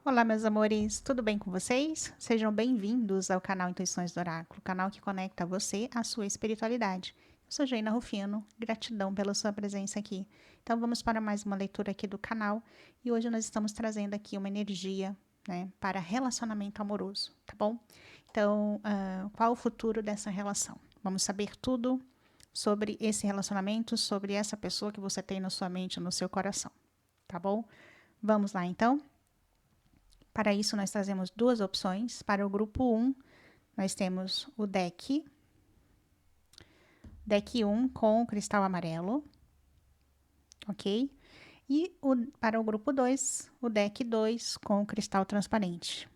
Olá, meus amores, tudo bem com vocês? Sejam bem-vindos ao canal Intuições do Oráculo, canal que conecta você à sua espiritualidade. Eu sou Geina Rufino, gratidão pela sua presença aqui. Então, vamos para mais uma leitura aqui do canal e hoje nós estamos trazendo aqui uma energia, né, para relacionamento amoroso, tá bom? Então, qual o futuro dessa relação? Vamos saber tudo sobre esse relacionamento, sobre essa pessoa que você tem na sua mente, no seu coração, tá bom? Vamos lá, então? Para isso, nós trazemos duas opções. Para o grupo 1, nós temos o deck 1 com o cristal amarelo, ok? E para o grupo 2, o deck 2 com o cristal transparente.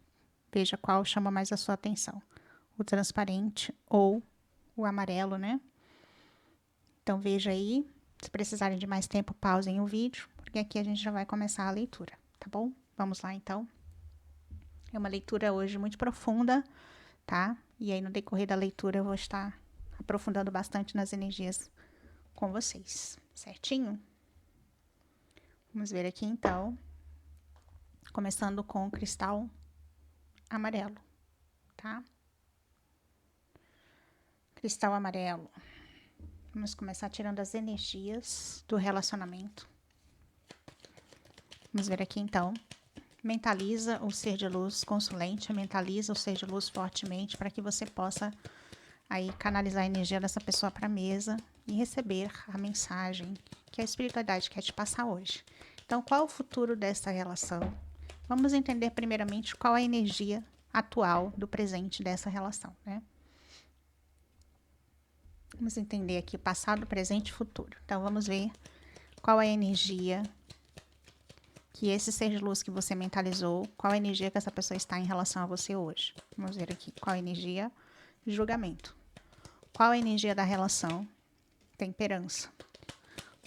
Veja qual chama mais a sua atenção, o transparente ou o amarelo, né? Então, veja aí. Se precisarem de mais tempo, pausem o vídeo, porque aqui a gente já vai começar a leitura, tá bom? Vamos lá, então. É uma leitura hoje muito profunda, tá? E aí, no decorrer da leitura, eu vou estar aprofundando bastante nas energias com vocês, certinho? Vamos ver aqui, então, começando com o cristal amarelo, tá? Cristal amarelo. Vamos começar tirando as energias do relacionamento. Vamos ver aqui, então. Mentaliza o ser de luz consulente, mentaliza o ser de luz fortemente para que você possa aí canalizar a energia dessa pessoa para a mesa e receber a mensagem que a espiritualidade quer te passar hoje. Então, qual o futuro dessa relação? Vamos entender primeiramente qual a energia atual do presente dessa relação, né? Vamos entender aqui passado, presente e futuro. Então, vamos ver qual é a energia que esse ser de luz que você mentalizou, qual a energia que essa pessoa está em relação a você hoje. Vamos ver aqui qual a energia, julgamento. Qual a energia da relação, temperança.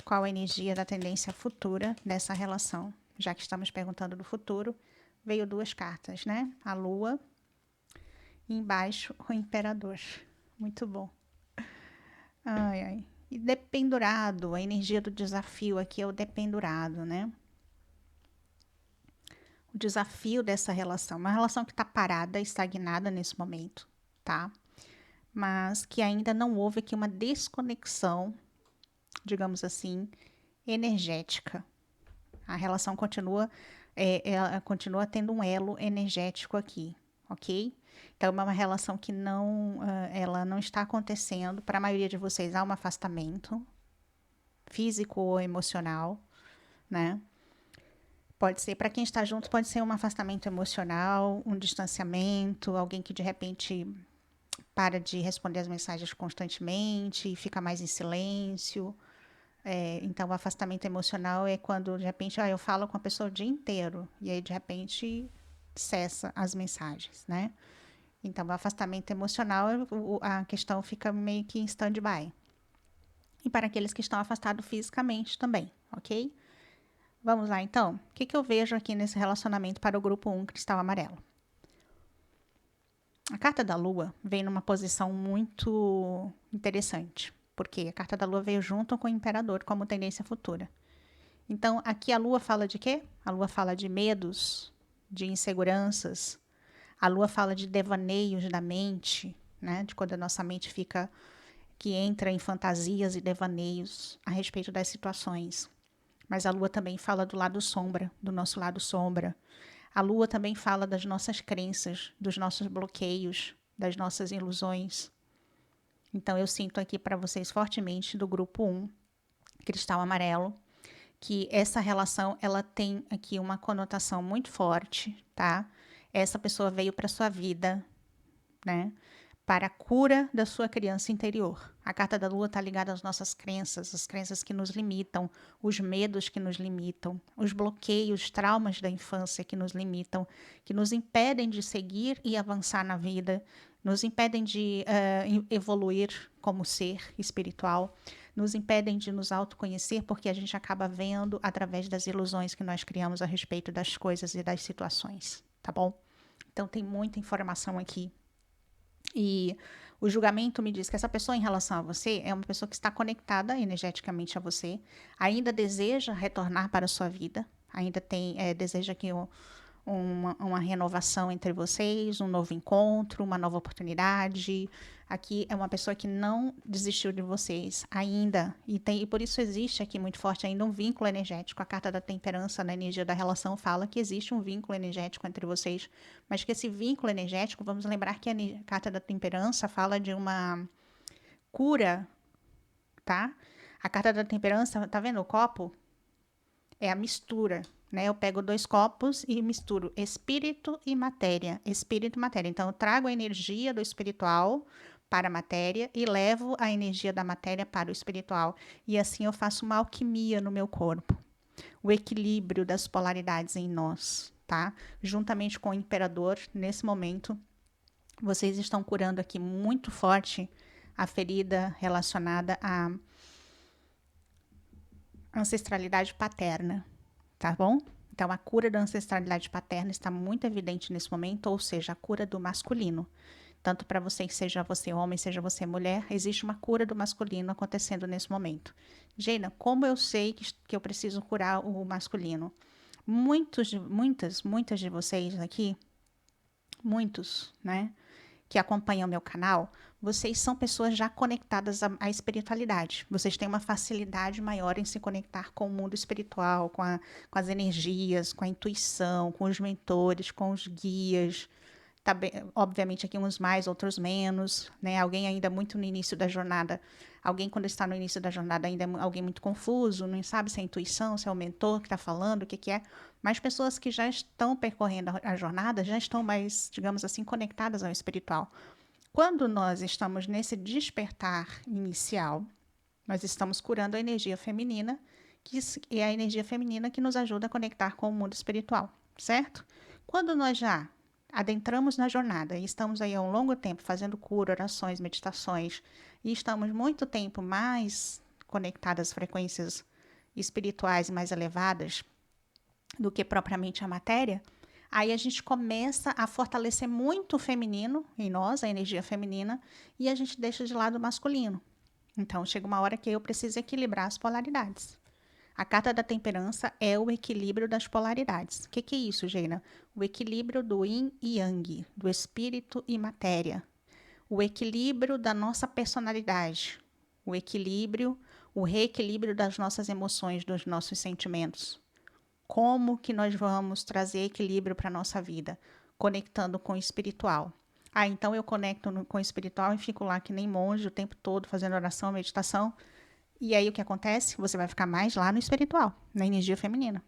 Qual a energia da tendência futura dessa relação? Já que estamos perguntando do futuro, veio duas cartas, né? A lua e embaixo o imperador. Muito bom. Ai, ai. E dependurado, a energia do desafio aqui é o dependurado, né? O desafio dessa relação, uma relação que está parada, estagnada nesse momento, tá? Mas que ainda não houve aqui uma desconexão, digamos assim, energética. A relação continua, ela continua tendo um elo energético aqui, ok? Então, é uma relação que não, ela não está acontecendo. Para a maioria de vocês, há um afastamento físico ou emocional, né? Pode ser, para quem está junto, pode ser um afastamento emocional, um distanciamento, alguém que de repente para de responder as mensagens constantemente, fica mais em silêncio. Então, o afastamento emocional é quando, de repente, eu falo com a pessoa o dia inteiro e aí, de repente, cessa as mensagens, né? Então, o afastamento emocional, a questão fica meio que em stand-by. E para aqueles que estão afastados fisicamente também, ok? Vamos lá, então. O que eu vejo aqui nesse relacionamento para o grupo 1, cristal amarelo? A carta da lua vem numa posição muito interessante, porque a carta da lua veio junto com o imperador como tendência futura. Então, aqui a lua fala de quê? A lua fala de medos, de inseguranças. A lua fala de devaneios da mente, né? De quando a nossa mente fica, que entra em fantasias e devaneios a respeito das situações. Mas a lua também fala do lado sombra, do nosso lado sombra. A lua também fala das nossas crenças, dos nossos bloqueios, das nossas ilusões. Então, eu sinto aqui para vocês fortemente do grupo 1, cristal amarelo, que essa relação, ela tem aqui uma conotação muito forte, tá? Essa pessoa veio para sua vida, né? Para a cura da sua criança interior. A carta da lua está ligada às nossas crenças, as crenças que nos limitam, os medos que nos limitam, os bloqueios, traumas da infância que nos limitam, que nos impedem de seguir e avançar na vida, nos impedem de evoluir como ser espiritual, nos impedem de nos autoconhecer, porque a gente acaba vendo através das ilusões que nós criamos a respeito das coisas e das situações, tá bom? Então tem muita informação aqui. E o julgamento me diz que essa pessoa em relação a você é uma pessoa que está conectada energeticamente a você, ainda deseja retornar para a sua vida, ainda tem, deseja aqui uma renovação entre vocês, um novo encontro, uma nova oportunidade. Aqui é uma pessoa que não desistiu de vocês ainda, e por isso existe aqui muito forte ainda um vínculo energético. A carta da temperança, na energia da relação, fala que existe um vínculo energético entre vocês, mas que esse vínculo energético, vamos lembrar que a carta da temperança fala de uma cura, tá? A carta da temperança, tá vendo o copo? É a mistura, né? Eu pego 2 copos e misturo espírito e matéria. Espírito e matéria. Então, eu trago a energia do espiritual para a matéria e levo a energia da matéria para o espiritual. E assim eu faço uma alquimia no meu corpo. O equilíbrio das polaridades em nós, tá? Juntamente com o imperador, nesse momento, vocês estão curando aqui muito forte a ferida relacionada à ancestralidade paterna, tá bom? Então, a cura da ancestralidade paterna está muito evidente nesse momento, ou seja, a cura do masculino. Tanto para você, seja você homem, seja você mulher, existe uma cura do masculino acontecendo nesse momento. Geina, como eu sei que eu preciso curar o masculino? Muitas de vocês aqui, muitos, né, que acompanham meu canal, vocês são pessoas já conectadas à espiritualidade. Vocês têm uma facilidade maior em se conectar com o mundo espiritual, com as energias, com a intuição, com os mentores, com os guias. Tá bem, obviamente aqui uns mais, outros menos, né? Alguém ainda muito no início da jornada, alguém quando está no início da jornada ainda é alguém muito confuso, não sabe se é intuição, se é o mentor que está falando, o que é. Mas pessoas que já estão percorrendo a jornada já estão mais, digamos assim, conectadas ao espiritual. Quando nós estamos nesse despertar inicial, nós estamos curando a energia feminina, que é a energia feminina que nos ajuda a conectar com o mundo espiritual, certo? Quando nós já adentramos na jornada e estamos aí há um longo tempo fazendo cura, orações, meditações, e estamos muito tempo mais conectadas às frequências espirituais mais elevadas do que propriamente a matéria, aí a gente começa a fortalecer muito o feminino em nós, a energia feminina, e a gente deixa de lado o masculino. Então, chega uma hora que eu preciso equilibrar as polaridades. A carta da temperança é o equilíbrio das polaridades. O que é isso, Geina? O equilíbrio do yin e yang, do espírito e matéria. O equilíbrio da nossa personalidade. O equilíbrio, o reequilíbrio das nossas emoções, dos nossos sentimentos. Como que nós vamos trazer equilíbrio para a nossa vida? Conectando com o espiritual. Ah, então eu conecto com o espiritual e fico lá que nem monge o tempo todo, fazendo oração, meditação. E aí o que acontece? Você vai ficar mais lá no espiritual, na energia feminina.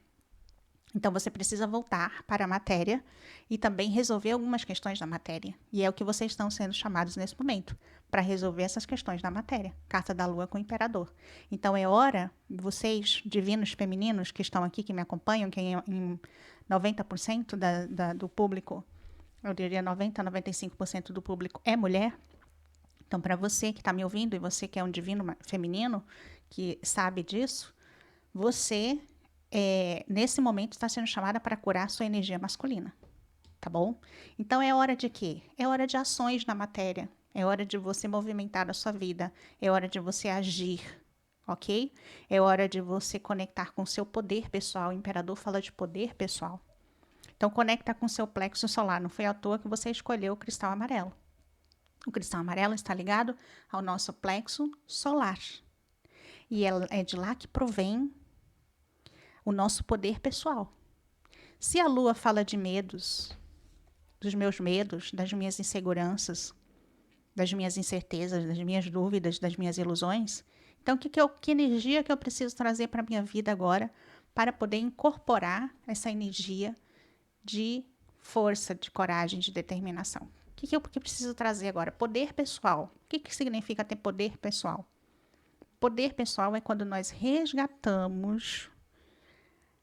Então você precisa voltar para a matéria e também resolver algumas questões da matéria. E é o que vocês estão sendo chamados nesse momento, para resolver essas questões da matéria. Carta da Lua com o Imperador. Então é hora, vocês, divinos femininos que estão aqui, que me acompanham, que em 90% do público, eu diria 90, 95% do público é mulher. Então, para você que está me ouvindo e você que é um divino feminino, que sabe disso, você, nesse momento, está sendo chamada para curar a sua energia masculina, tá bom? Então, é hora de quê? É hora de ações na matéria, é hora de você movimentar a sua vida, é hora de você agir, ok? É hora de você conectar com o seu poder pessoal. O Imperador fala de poder pessoal. Então, conecta com o seu plexo solar. Não foi à toa que você escolheu o cristal amarelo. O cristal amarelo está ligado ao nosso plexo solar. E é de lá que provém o nosso poder pessoal. Se a Lua fala de medos, dos meus medos, das minhas inseguranças, das minhas incertezas, das minhas dúvidas, das minhas ilusões, então que energia que eu preciso trazer para a minha vida agora para poder incorporar essa energia de força, de coragem, de determinação? O que eu preciso trazer agora? Poder pessoal. O que significa ter poder pessoal? Poder pessoal é quando nós resgatamos,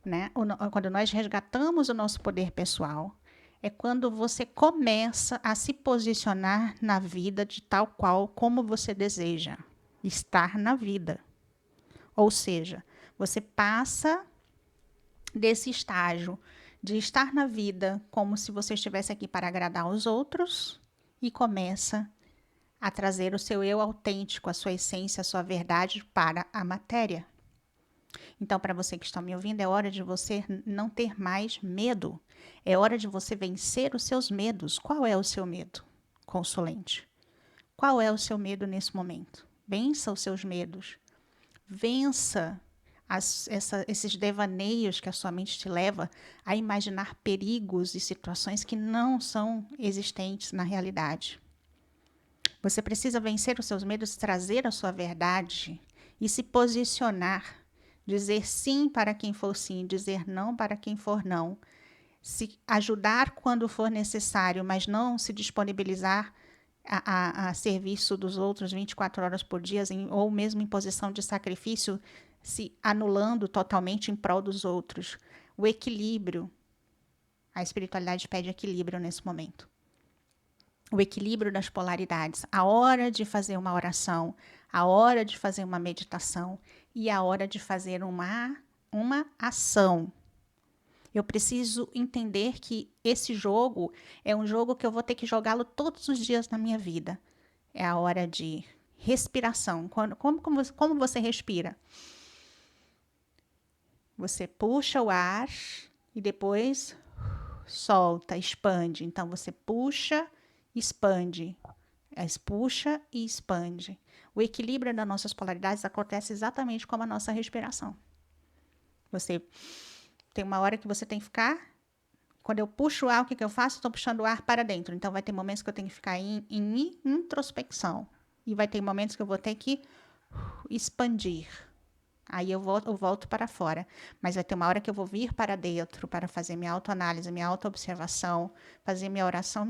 né? Quando nós resgatamos o nosso poder pessoal, é quando você começa a se posicionar na vida de tal qual como você deseja estar na vida. Ou seja, você passa desse estágio de estar na vida como se você estivesse aqui para agradar os outros e começa a trazer o seu eu autêntico, a sua essência, a sua verdade para a matéria. Então, para você que está me ouvindo, é hora de você não ter mais medo. É hora de você vencer os seus medos. Qual é o seu medo, consulente? Qual é o seu medo nesse momento? Vença os seus medos. Vença esses devaneios que a sua mente te leva a imaginar perigos e situações que não são existentes na realidade. Você precisa vencer os seus medos, trazer a sua verdade e se posicionar. Dizer sim para quem for sim, dizer não para quem for não. Se ajudar quando for necessário, mas não se disponibilizar a serviço dos outros 24 horas por dia, ou mesmo em posição de sacrifício, se anulando totalmente em prol dos outros. O equilíbrio. A espiritualidade pede equilíbrio nesse momento. O equilíbrio das polaridades. A hora de fazer uma oração, a hora de fazer uma meditação e a hora de fazer uma ação. Eu preciso entender que esse jogo é um jogo que eu vou ter que jogá-lo todos os dias na minha vida. É a hora de respiração. Como você respira? Você puxa o ar e depois solta, expande. Então, você puxa, expande. Puxa e expande. O equilíbrio das nossas polaridades acontece exatamente como a nossa respiração. Você tem uma hora que você tem que ficar. Quando eu puxo o ar, o que eu faço? Estou puxando o ar para dentro. Então, vai ter momentos que eu tenho que ficar em introspecção. E vai ter momentos que eu vou ter que expandir. Aí eu volto para fora. Mas vai ter uma hora que eu vou vir para dentro para fazer minha autoanálise, minha autoobservação, fazer minha oração,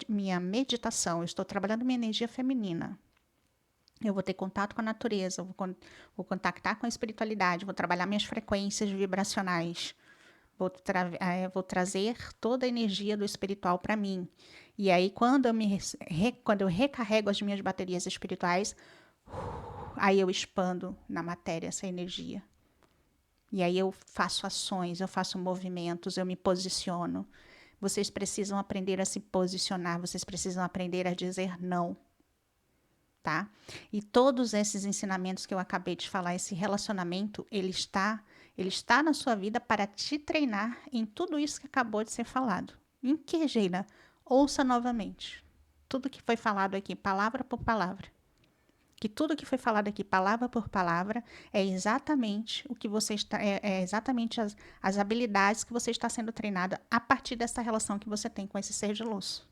minha meditação. Eu estou trabalhando minha energia feminina. Eu vou ter contato com a natureza, vou contactar com a espiritualidade, vou trabalhar minhas frequências vibracionais. Vou trazer toda a energia do espiritual para mim. E aí, quando eu recarrego as minhas baterias espirituais, aí eu expando na matéria essa energia. E aí eu faço ações, eu faço movimentos, eu me posiciono. Vocês precisam aprender a se posicionar, vocês precisam aprender a dizer não. Tá? E todos esses ensinamentos que eu acabei de falar, esse relacionamento, ele está na sua vida para te treinar em tudo isso que acabou de ser falado. Em que, Geina? Ouça novamente. Tudo que foi falado aqui, palavra por palavra. Que tudo que foi falado aqui, palavra por palavra, é exatamente o que você está, é exatamente as habilidades que você está sendo treinada a partir dessa relação que você tem com esse ser de luz.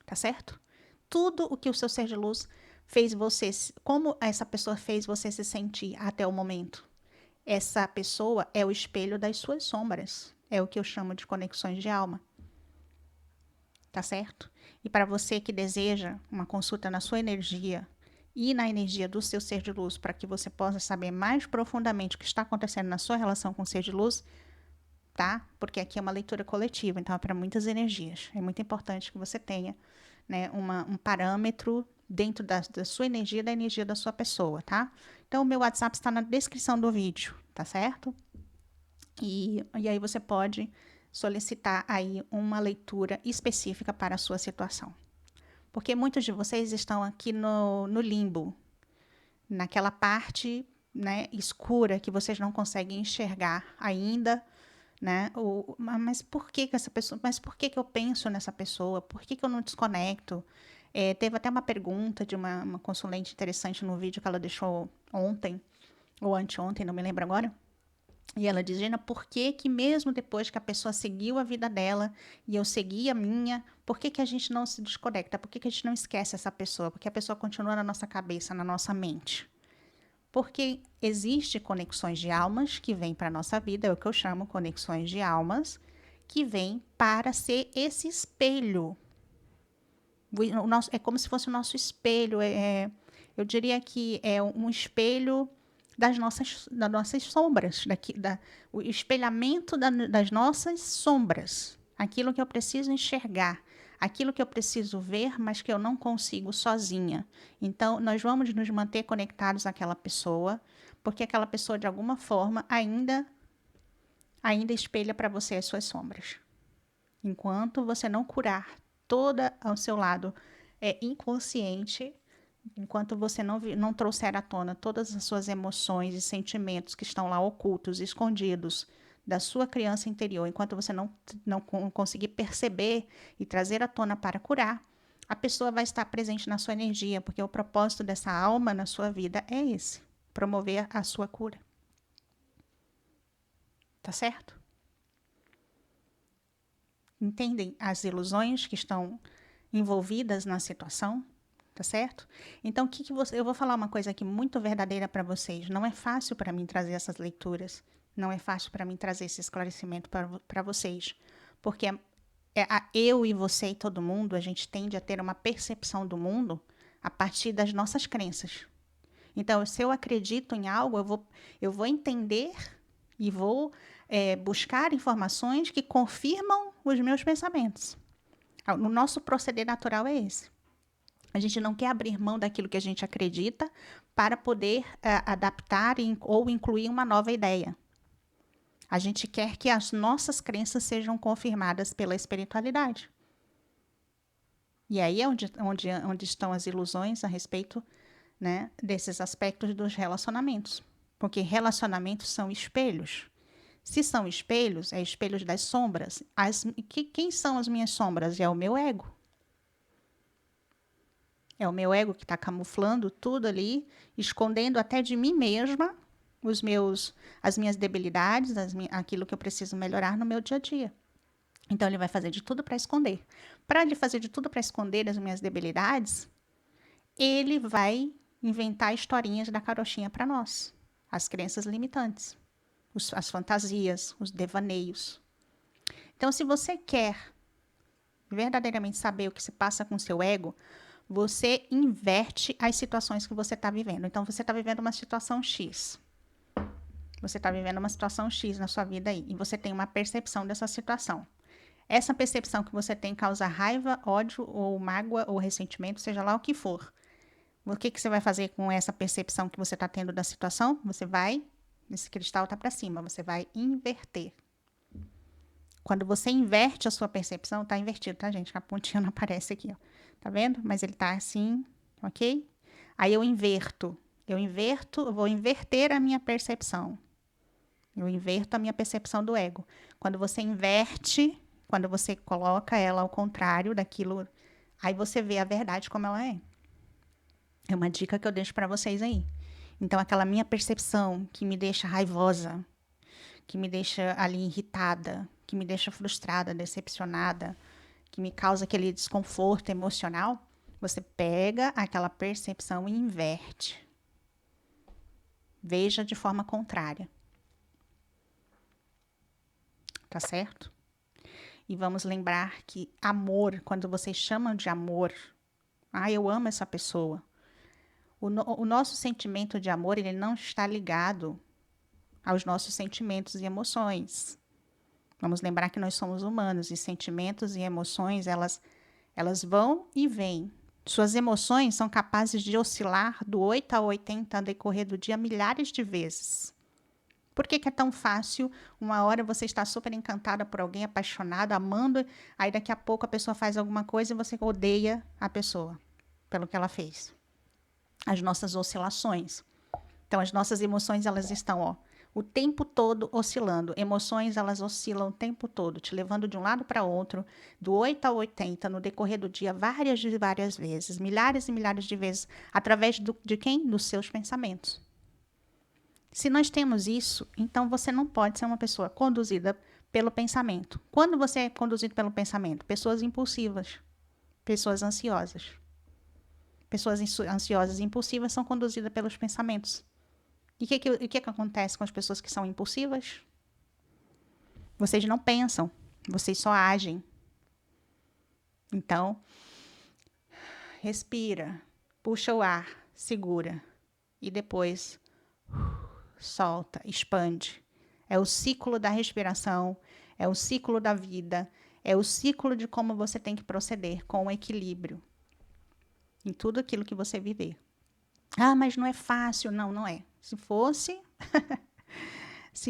Tá certo? Tudo o que o seu ser de luz fez você, como essa pessoa fez você se sentir até o momento. Essa pessoa é o espelho das suas sombras. É o que eu chamo de conexões de alma. Tá certo? E para você que deseja uma consulta na sua energia e na energia do seu ser de luz, para que você possa saber mais profundamente o que está acontecendo na sua relação com o ser de luz, tá? Porque aqui é uma leitura coletiva, então é para muitas energias. É muito importante que você tenha, né, um parâmetro dentro da sua energia, da energia da sua pessoa, tá? Então, o meu WhatsApp está na descrição do vídeo, tá certo? E aí você pode solicitar aí uma leitura específica para a sua situação. Porque muitos de vocês estão aqui no limbo, naquela parte, né, escura que vocês não conseguem enxergar ainda, né? Mas por que essa pessoa? Mas por que eu penso nessa pessoa? Por que eu não desconecto? Teve até uma pergunta de uma consulente interessante no vídeo que ela deixou ontem, ou anteontem, não me lembro agora. E ela diz, Gina, por que mesmo depois que a pessoa seguiu a vida dela e eu segui a minha, por que a gente não se desconecta? Por que a gente não esquece essa pessoa? Porque a pessoa continua na nossa cabeça, na nossa mente. Porque existe conexões de almas que vêm para a nossa vida, é o que eu chamo conexões de almas, que vêm para ser esse espelho. É como se fosse o nosso espelho. Eu diria que é um espelho das nossas sombras, o espelhamento das nossas sombras. Aquilo que eu preciso enxergar, aquilo que eu preciso ver, mas que eu não consigo sozinha. Então, nós vamos nos manter conectados àquela pessoa, porque aquela pessoa, de alguma forma, ainda espelha para você as suas sombras. Enquanto você não curar toda ao seu lado inconsciente, enquanto você não trouxer à tona todas as suas emoções e sentimentos que estão lá ocultos, escondidos da sua criança interior, enquanto você não conseguir perceber e trazer à tona para curar, a pessoa vai estar presente na sua energia, porque o propósito dessa alma na sua vida é esse, promover a sua cura. Tá certo? Entendem as ilusões que estão envolvidas na situação? Tá certo? Então, eu vou falar uma coisa aqui muito verdadeira para vocês. Não é fácil para mim trazer essas leituras. Não é fácil para mim trazer esse esclarecimento para vocês. Porque eu e você e todo mundo, a gente tende a ter uma percepção do mundo a partir das nossas crenças. Então, se eu acredito em algo, eu vou entender e vou buscar informações que confirmam os meus pensamentos. O nosso proceder natural é esse. A gente não quer abrir mão daquilo que a gente acredita para poder adaptar ou incluir uma nova ideia. A gente quer que as nossas crenças sejam confirmadas pela espiritualidade. E aí é onde estão as ilusões a respeito, né, desses aspectos dos relacionamentos. Porque relacionamentos são espelhos. Se são espelhos, é espelhos das sombras. Quem são as minhas sombras? É o meu ego. É o meu ego que está camuflando tudo ali, escondendo até de mim mesma as minhas debilidades, aquilo que eu preciso melhorar no meu dia a dia. Então, ele vai fazer de tudo para esconder. Para ele fazer de tudo para esconder as minhas debilidades, ele vai inventar historinhas da carochinha para nós. As crenças limitantes, as fantasias, os devaneios. Então, se você quer verdadeiramente saber o que se passa com o seu ego, você inverte as situações que você está vivendo. Então, você está vivendo uma situação X. Você está vivendo uma situação X na sua vida aí. E você tem uma percepção dessa situação. Essa percepção que você tem causa raiva, ódio, ou mágoa, ou ressentimento, seja lá o que for. O que você vai fazer com essa percepção que você está tendo da situação? Você vai, esse cristal está para cima, você vai inverter. Quando você inverte a sua percepção, está invertido, tá, gente? A pontinha não aparece aqui, ó. Tá vendo? Mas ele tá assim, ok? Aí eu vou inverter a minha percepção. Eu inverto a minha percepção do ego. Quando você inverte, quando você coloca ela ao contrário daquilo, aí você vê a verdade como ela é. É uma dica que eu deixo para vocês aí. Então, aquela minha percepção que me deixa raivosa, que me deixa ali irritada, que me deixa frustrada, decepcionada, que me causa aquele desconforto emocional, você pega aquela percepção e inverte. Veja de forma contrária. Tá certo? E vamos lembrar que amor, quando vocês chamam de amor, eu amo essa pessoa. O nosso sentimento de amor, ele não está ligado aos nossos sentimentos e emoções. Vamos lembrar que nós somos humanos e sentimentos e emoções, elas vão e vêm. Suas emoções são capazes de oscilar do 8 a 80 no decorrer do dia milhares de vezes. Por que é tão fácil? Uma hora você está super encantada por alguém, apaixonada, amando, aí daqui a pouco a pessoa faz alguma coisa e você odeia a pessoa pelo que ela fez. As nossas oscilações. Então, as nossas emoções, elas estão, o tempo todo oscilando. Emoções, elas oscilam o tempo todo, te levando de um lado para outro, do 8 a 80, no decorrer do dia, várias e várias vezes, milhares e milhares de vezes, através de quem? Dos seus pensamentos. Se nós temos isso, então você não pode ser uma pessoa conduzida pelo pensamento. Quando você é conduzido pelo pensamento? Pessoas impulsivas, pessoas ansiosas. Pessoas ansiosas e impulsivas são conduzidas pelos pensamentos. E o que acontece com as pessoas que são impulsivas? Vocês não pensam, vocês só agem. Então, respira, puxa o ar, segura e depois solta, expande. É o ciclo da respiração, é o ciclo da vida, é o ciclo de como você tem que proceder com equilíbrio em tudo aquilo que você viver. Mas não é fácil. Não, não é. Se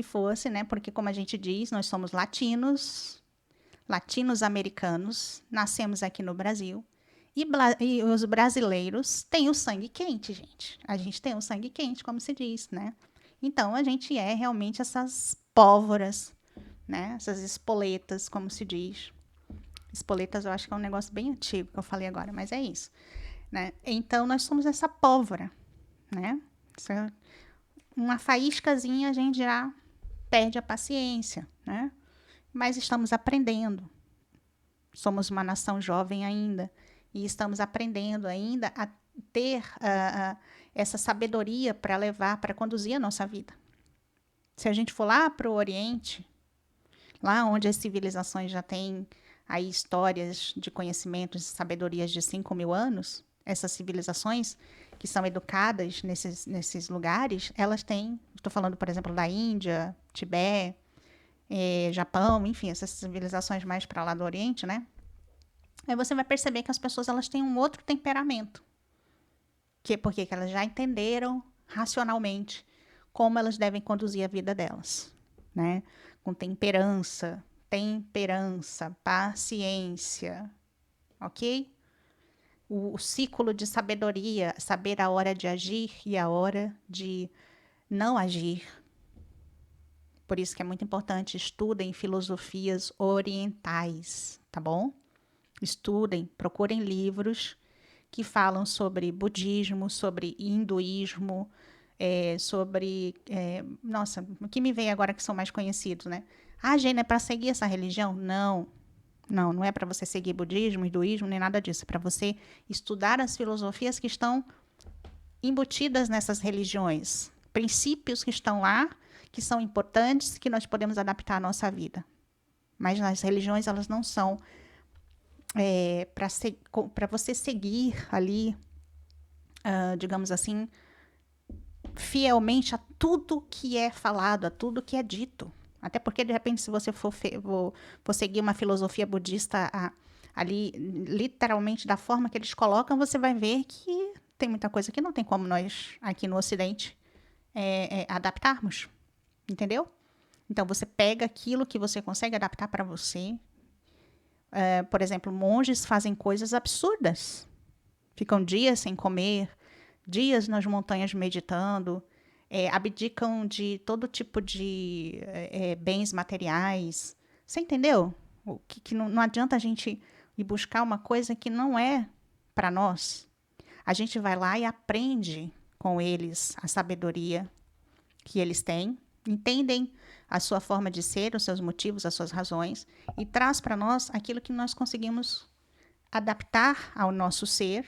fosse, né? Porque como a gente diz, nós somos latinos-americanos, nascemos aqui no Brasil E os brasileiros têm o sangue quente, gente. A gente tem o sangue quente, como se diz, né? Então, a gente é realmente essas pólvoras, né? Essas espoletas, como se diz. Espoletas eu acho que é um negócio bem antigo que eu falei agora, mas é isso, né? Então, nós somos essa pólvora, né? Uma faíscazinha a gente já perde a paciência, né? Mas estamos aprendendo. Somos uma nação jovem ainda e estamos aprendendo ainda a ter essa sabedoria para levar, para conduzir a nossa vida. Se a gente for lá para o Oriente, lá onde as civilizações já têm aí histórias de conhecimentos e sabedorias de 5.000 anos, essas civilizações que são educadas nesses lugares, elas têm, estou falando, por exemplo, da Índia, Tibete, Japão, enfim, essas civilizações mais para lá do Oriente, né? Aí você vai perceber que as pessoas elas têm um outro temperamento, porque elas já entenderam racionalmente como elas devem conduzir a vida delas, né? Com temperança, paciência, ok? O ciclo de sabedoria, saber a hora de agir e a hora de não agir. Por isso que é muito importante, estudem filosofias orientais, tá bom? Estudem, procurem livros que falam sobre budismo, sobre hinduísmo, nossa, o que me vem agora que são mais conhecidos, né? Ah, Gênia, é para seguir essa religião? Não, não é para você seguir budismo, hinduísmo, nem nada disso. É para você estudar as filosofias que estão embutidas nessas religiões. Princípios que estão lá, que são importantes, que nós podemos adaptar à nossa vida. Mas as religiões, elas não são para você seguir ali, digamos assim, fielmente a tudo que é falado, a tudo que é dito. Até porque, de repente, se você for seguir uma filosofia budista ali, literalmente da forma que eles colocam, você vai ver que tem muita coisa que não tem como nós, aqui no Ocidente, adaptarmos. Entendeu? Então, você pega aquilo que você consegue adaptar para você. Por exemplo, monges fazem coisas absurdas. Ficam dias sem comer, dias nas montanhas meditando, abdicam de todo tipo de bens materiais. Você entendeu? Que não adianta a gente ir buscar uma coisa que não é para nós. A gente vai lá e aprende com eles a sabedoria que eles têm, entendem a sua forma de ser, os seus motivos, as suas razões, e traz para nós aquilo que nós conseguimos adaptar ao nosso ser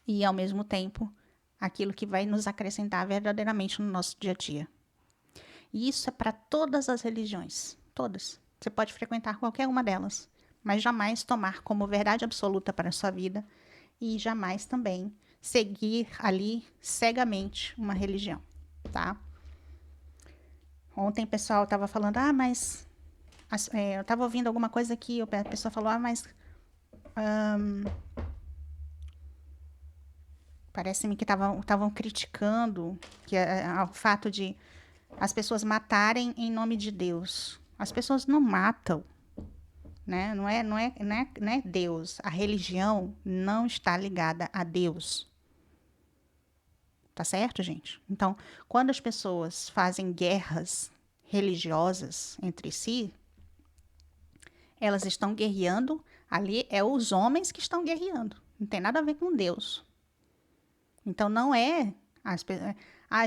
e, ao mesmo tempo, aquilo que vai nos acrescentar verdadeiramente no nosso dia a dia. E isso é para todas as religiões, todas. Você pode frequentar qualquer uma delas, mas jamais tomar como verdade absoluta para a sua vida e jamais também seguir ali cegamente uma religião, tá? Ontem o pessoal estava falando, mas eu estava ouvindo alguma coisa que a pessoa falou, mas parece-me que estavam criticando o fato de as pessoas matarem em nome de Deus. As pessoas não matam, né? Não é Deus. A religião não está ligada a Deus. Tá certo, gente? Então, quando as pessoas fazem guerras religiosas entre si, elas estão guerreando, ali é os homens que estão guerreando. Não tem nada a ver com Deus. Então, não é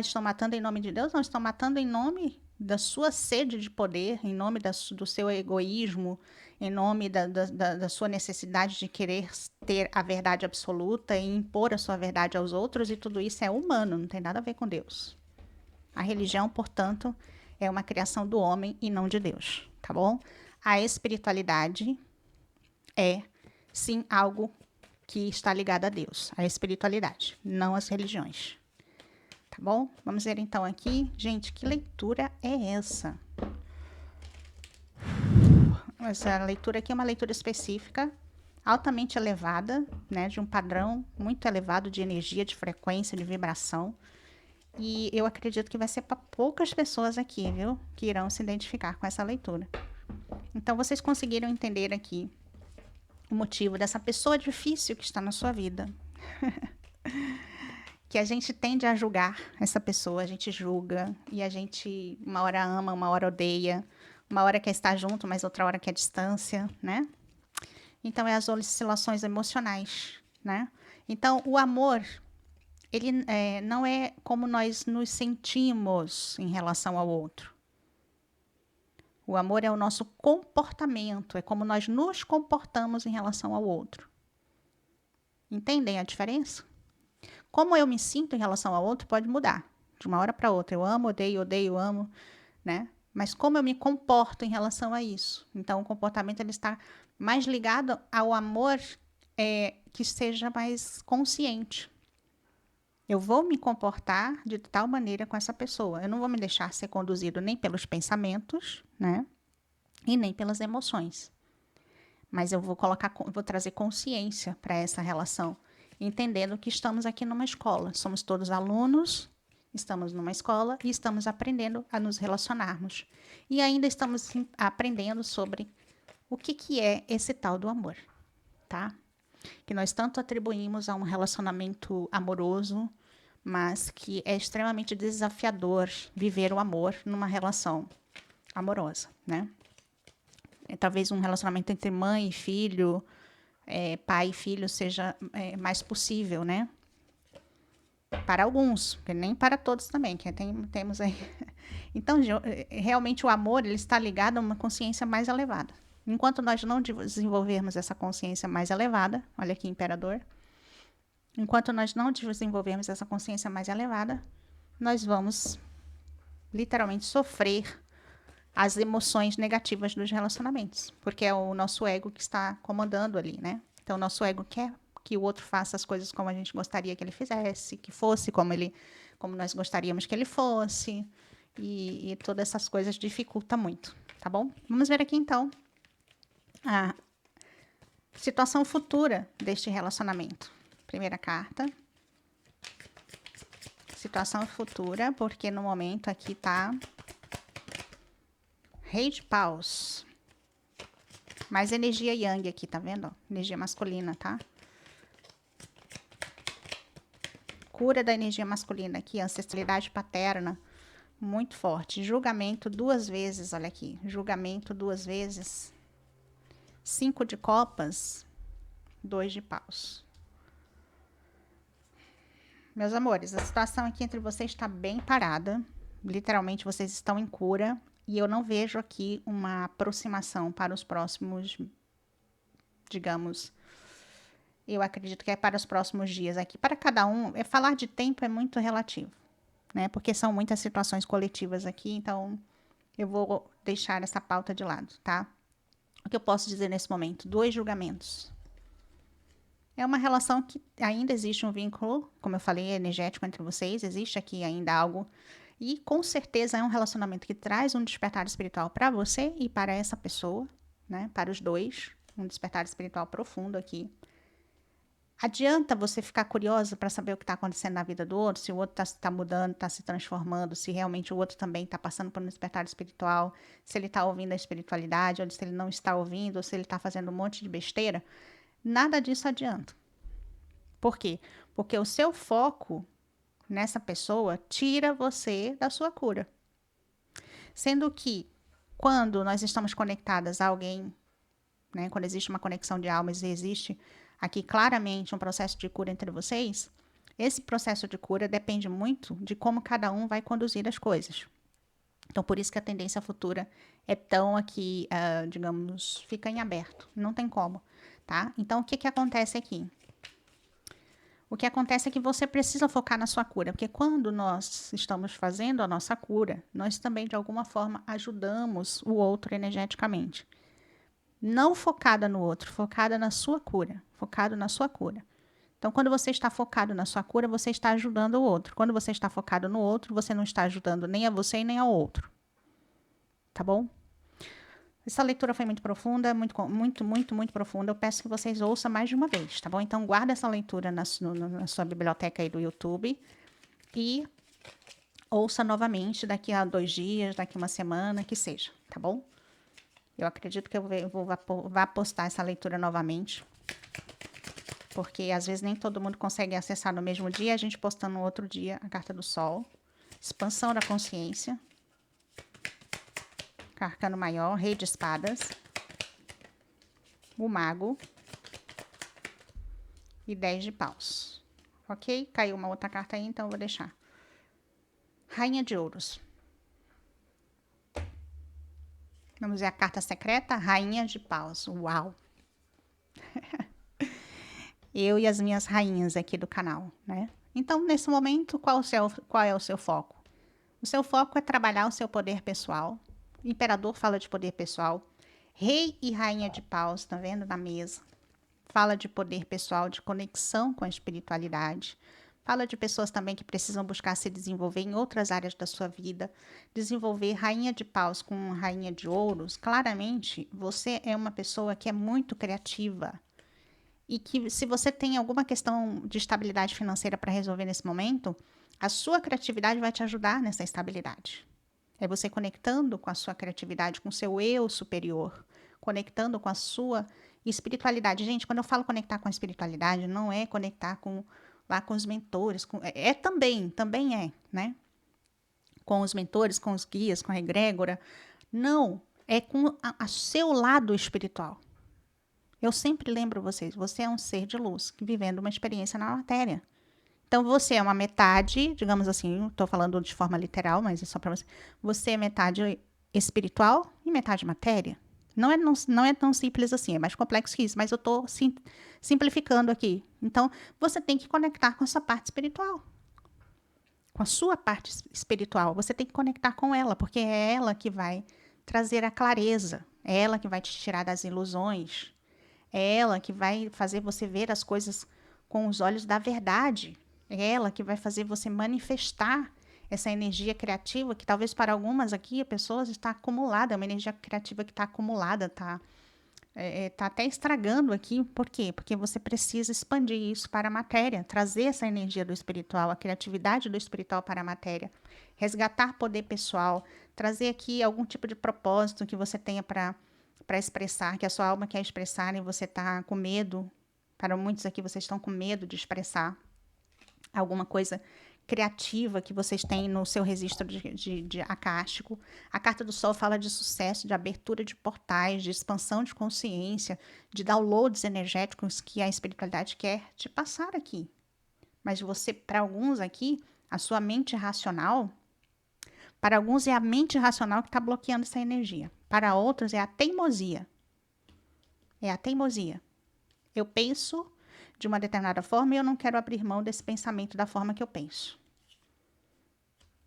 estão matando em nome de Deus, não, estão matando em nome da sua sede de poder, em nome do seu egoísmo, em nome da sua necessidade de querer ter a verdade absoluta e impor a sua verdade aos outros, e tudo isso é humano, não tem nada a ver com Deus. A religião, portanto, é uma criação do homem e não de Deus, tá bom? A espiritualidade é, sim, algo que está ligado a Deus, a espiritualidade, não as religiões. Tá bom? Vamos ver então aqui. Gente, que leitura é essa? Essa leitura aqui é uma leitura específica, altamente elevada, né? De um padrão muito elevado de energia, de frequência, de vibração. E eu acredito que vai ser para poucas pessoas aqui, viu? Que irão se identificar com essa leitura. Então, vocês conseguiram entender aqui o motivo dessa pessoa difícil que está na sua vida. Que a gente tende a julgar essa pessoa, a gente julga e a gente uma hora ama, uma hora odeia, uma hora quer estar junto, mas outra hora quer distância, né? Então, é as oscilações emocionais, né? Então, o amor, ele não é como nós nos sentimos em relação ao outro. O amor é o nosso comportamento, é como nós nos comportamos em relação ao outro. Entendem a diferença? Como eu me sinto em relação ao outro pode mudar de uma hora para outra. Eu amo, odeio, odeio, amo, né? Mas como eu me comporto em relação a isso? Então, o comportamento ele está mais ligado ao amor que seja mais consciente. Eu vou me comportar de tal maneira com essa pessoa. Eu não vou me deixar ser conduzido nem pelos pensamentos, né? E nem pelas emoções. Mas eu vou trazer consciência para essa relação, entendendo que estamos aqui numa escola. Somos todos alunos, estamos numa escola e estamos aprendendo a nos relacionarmos. E ainda estamos aprendendo sobre o que é esse tal do amor, tá? Que nós tanto atribuímos a um relacionamento amoroso, mas que é extremamente desafiador viver o amor numa relação amorosa, né? Talvez um relacionamento entre mãe e filho, pai e filho seja mais possível, né? Para alguns, porque nem para todos também, que temos aí. Então, realmente o amor ele está ligado a uma consciência mais elevada. Enquanto nós não desenvolvermos essa consciência mais elevada, olha aqui, imperador, enquanto nós não desenvolvermos essa consciência mais elevada, nós vamos literalmente sofrer as emoções negativas dos relacionamentos, porque é o nosso ego que está comandando ali, né? Então, o nosso ego quer que o outro faça as coisas como a gente gostaria que ele fizesse, que fosse como nós gostaríamos que ele fosse, e todas essas coisas dificultam muito, tá bom? Vamos ver aqui, então, a situação futura deste relacionamento. Primeira carta. Situação futura, porque no momento aqui tá Rei de Paus. Mais energia yang aqui, tá vendo? Energia masculina, tá? Cura da energia masculina aqui, ancestralidade paterna, muito forte. Julgamento 2 vezes, olha aqui. Julgamento 2 vezes. 5 de copas, 2 de paus. Meus amores, a situação aqui entre vocês está bem parada. Literalmente, vocês estão em cura. E eu não vejo aqui uma aproximação para os próximos, digamos, eu acredito que é para os próximos dias aqui. Para cada um, falar de tempo é muito relativo, né? Porque são muitas situações coletivas aqui, então eu vou deixar essa pauta de lado, tá? O que eu posso dizer nesse momento? 2 julgamentos. É uma relação que ainda existe um vínculo, como eu falei, energético entre vocês, existe aqui ainda algo. E com certeza é um relacionamento que traz um despertar espiritual para você e para essa pessoa, né? Para os dois, um despertar espiritual profundo aqui. Adianta você ficar curiosa para saber o que está acontecendo na vida do outro, se o outro está mudando, está se transformando, se realmente o outro também está passando por um despertar espiritual, se ele está ouvindo a espiritualidade, ou se ele não está ouvindo, ou se ele está fazendo um monte de besteira. Nada disso adianta. Por quê? Porque o seu foco nessa pessoa tira você da sua cura. Sendo que quando nós estamos conectadas a alguém, né, quando existe uma conexão de almas e existe aqui claramente um processo de cura entre vocês, esse processo de cura depende muito de como cada um vai conduzir as coisas. Então, por isso que a tendência futura é tão aqui, digamos, fica em aberto. Não tem como, tá? Então, o que acontece aqui? O que acontece é que você precisa focar na sua cura, porque quando nós estamos fazendo a nossa cura, nós também, de alguma forma, ajudamos o outro energeticamente. Não focada no outro, focada na sua cura, focado na sua cura. Então, quando você está focado na sua cura, você está ajudando o outro. Quando você está focado no outro, você não está ajudando nem a você e nem ao outro. Tá bom? Essa leitura foi muito profunda, muito profunda. Eu peço que vocês ouçam mais de uma vez, tá bom? Então, guarda essa leitura na sua biblioteca aí do YouTube e ouça novamente daqui a 2 dias, daqui a uma semana, que seja, tá bom? Eu acredito que vá postar essa leitura novamente, porque às vezes nem todo mundo consegue acessar no mesmo dia, a gente postando no outro dia a carta do Sol. Expansão da consciência. Arcano maior, Rei de Espadas. O Mago. E 10 de paus. Ok? Caiu uma outra carta aí, então eu vou deixar. Rainha de Ouros. Vamos ver a carta secreta, Rainha de Paus. Uau! Eu e as minhas rainhas aqui do canal, né? Então, nesse momento, qual é o seu foco? O seu foco é trabalhar o seu poder pessoal. O imperador fala de poder pessoal. Rei e Rainha de Paus, tá vendo? Na mesa. Fala de poder pessoal, de conexão com a espiritualidade. Fala de pessoas também que precisam buscar se desenvolver em outras áreas da sua vida. Desenvolver Rainha de Paus com Rainha de Ouros. Claramente, você é uma pessoa que é muito criativa. E que se você tem alguma questão de estabilidade financeira para resolver nesse momento, a sua criatividade vai te ajudar nessa estabilidade. É você conectando com a sua criatividade, com o seu eu superior, conectando com a sua espiritualidade. Gente, quando eu falo conectar com a espiritualidade, não é conectar com os mentores, também é, né? Com os mentores, com os guias, com a egrégora. Não, é com a seu lado espiritual. Eu sempre lembro vocês, você é um ser de luz, vivendo uma experiência na matéria. Então, você é uma metade, digamos assim, estou falando de forma literal, mas é só para você. Você é metade espiritual e metade matéria. Não é tão simples assim, é mais complexo que isso, mas eu estou simplificando aqui. Então, você tem que conectar com essa parte espiritual. Com a sua parte espiritual. Você tem que conectar com ela, porque é ela que vai trazer a clareza. É ela que vai te tirar das ilusões. É ela que vai fazer você ver as coisas com os olhos da verdade. É ela que vai fazer você manifestar essa energia criativa que talvez para algumas aqui pessoas está acumulada, é uma energia criativa que está acumulada, tá até estragando aqui. Por quê? Porque você precisa expandir isso para a matéria, trazer essa energia do espiritual, a criatividade do espiritual para a matéria, resgatar poder pessoal, trazer aqui algum tipo de propósito que você tenha para expressar, que a sua alma quer expressar e você está com medo. Para muitos aqui, vocês estão com medo de expressar alguma coisa criativa que vocês têm no seu registro de acástico. A carta do Sol fala de sucesso, de abertura de portais, de expansão de consciência, de downloads energéticos que a espiritualidade quer te passar aqui. Mas você, para alguns aqui, a sua mente racional, para alguns é a mente racional que está bloqueando essa energia. Para outros é a teimosia. É a teimosia. Eu penso de uma determinada forma e eu não quero abrir mão desse pensamento da forma que eu penso.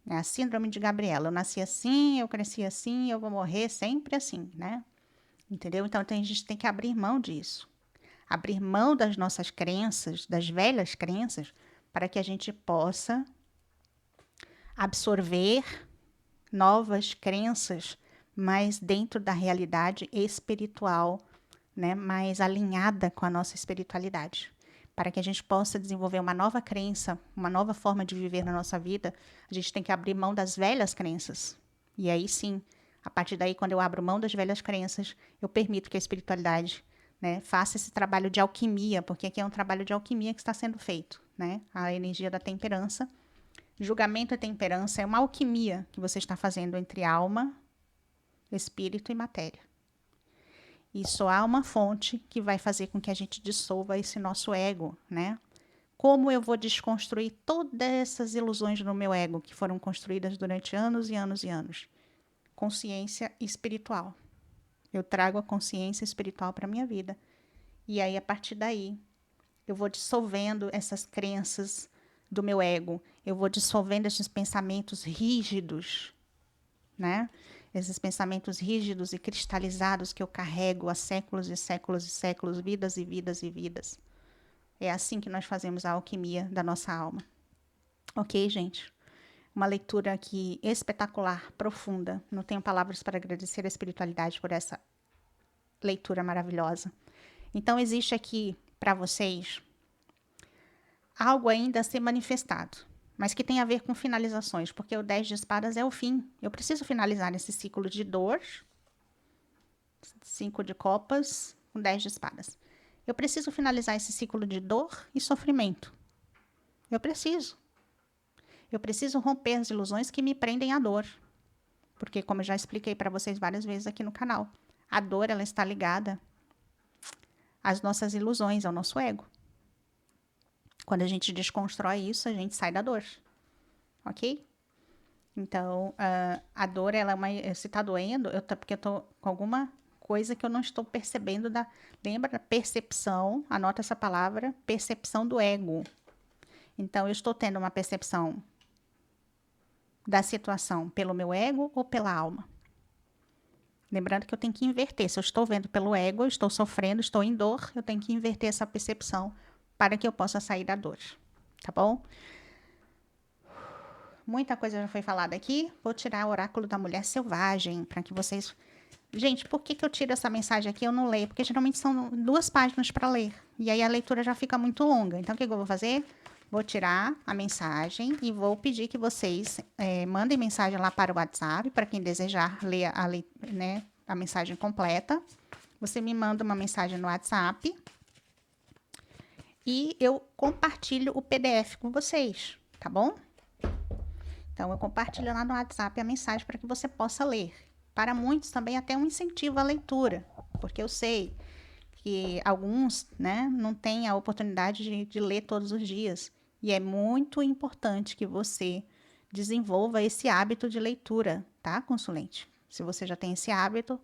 É a síndrome de Gabriela. Eu nasci assim, eu cresci assim, eu vou morrer sempre assim, né? Entendeu? Então a gente tem que abrir mão disso. Abrir mão das nossas crenças, das velhas crenças, para que a gente possa absorver novas crenças, mas dentro da realidade espiritual, né? Mais alinhada com a nossa espiritualidade. Para que a gente possa desenvolver uma nova crença, uma nova forma de viver na nossa vida, a gente tem que abrir mão das velhas crenças. E aí sim, a partir daí, quando eu abro mão das velhas crenças, eu permito que a espiritualidade, né, faça esse trabalho de alquimia, porque aqui é um trabalho de alquimia que está sendo feito, né? A energia da temperança. Julgamento e temperança é uma alquimia que você está fazendo entre alma, espírito e matéria. E só há uma fonte que vai fazer com que a gente dissolva esse nosso ego, né? Como eu vou desconstruir todas essas ilusões no meu ego que foram construídas durante anos e anos e anos? Consciência espiritual. Eu trago a consciência espiritual para a minha vida. E aí, a partir daí, eu vou dissolvendo essas crenças do meu ego. Eu vou dissolvendo esses pensamentos rígidos, né? Esses pensamentos rígidos e cristalizados que eu carrego há séculos e séculos e séculos, vidas e vidas e vidas. É assim que nós fazemos a alquimia da nossa alma. Ok, gente? Uma leitura aqui espetacular, profunda. Não tenho palavras para agradecer a espiritualidade por essa leitura maravilhosa. Então, existe aqui para vocês algo ainda a ser manifestado, mas que tem a ver com finalizações, porque o 10 de espadas é o fim. Eu preciso finalizar esse ciclo de dor, 5 de copas com 10 de espadas. Eu preciso finalizar esse ciclo de dor e sofrimento. Eu preciso. Eu preciso romper as ilusões que me prendem à dor. Porque, como eu já expliquei para vocês várias vezes aqui no canal, a dor, ela está ligada às nossas ilusões, ao nosso ego. Quando a gente desconstrói isso, a gente sai da dor. Ok? Então, a dor, ela é uma... Se está doendo, porque eu estou com alguma coisa que eu não estou percebendo da... Lembra da percepção? Anota essa palavra, percepção do ego. Então, eu estou tendo uma percepção da situação pelo meu ego ou pela alma? Lembrando que eu tenho que inverter. Se eu estou vendo pelo ego, eu estou sofrendo, estou em dor, eu tenho que inverter essa percepção para que eu possa sair da dor. Tá bom? Muita coisa já foi falada aqui. Vou tirar o oráculo da mulher selvagem para que vocês... Gente, por que eu tiro essa mensagem aqui e eu não leio? Porque geralmente são 2 páginas para ler. E aí a leitura já fica muito longa. Então, o que eu vou fazer? Vou tirar a mensagem e vou pedir que vocês mandem mensagem lá para o WhatsApp, para quem desejar ler a mensagem completa. Você me manda uma mensagem no WhatsApp e eu compartilho o PDF com vocês, tá bom? Então, eu compartilho lá no WhatsApp a mensagem para que você possa ler. Para muitos também até um incentivo à leitura, porque eu sei que alguns, né, não têm a oportunidade de ler todos os dias. E é muito importante que você desenvolva esse hábito de leitura, tá, consulente? Se você já tem esse hábito,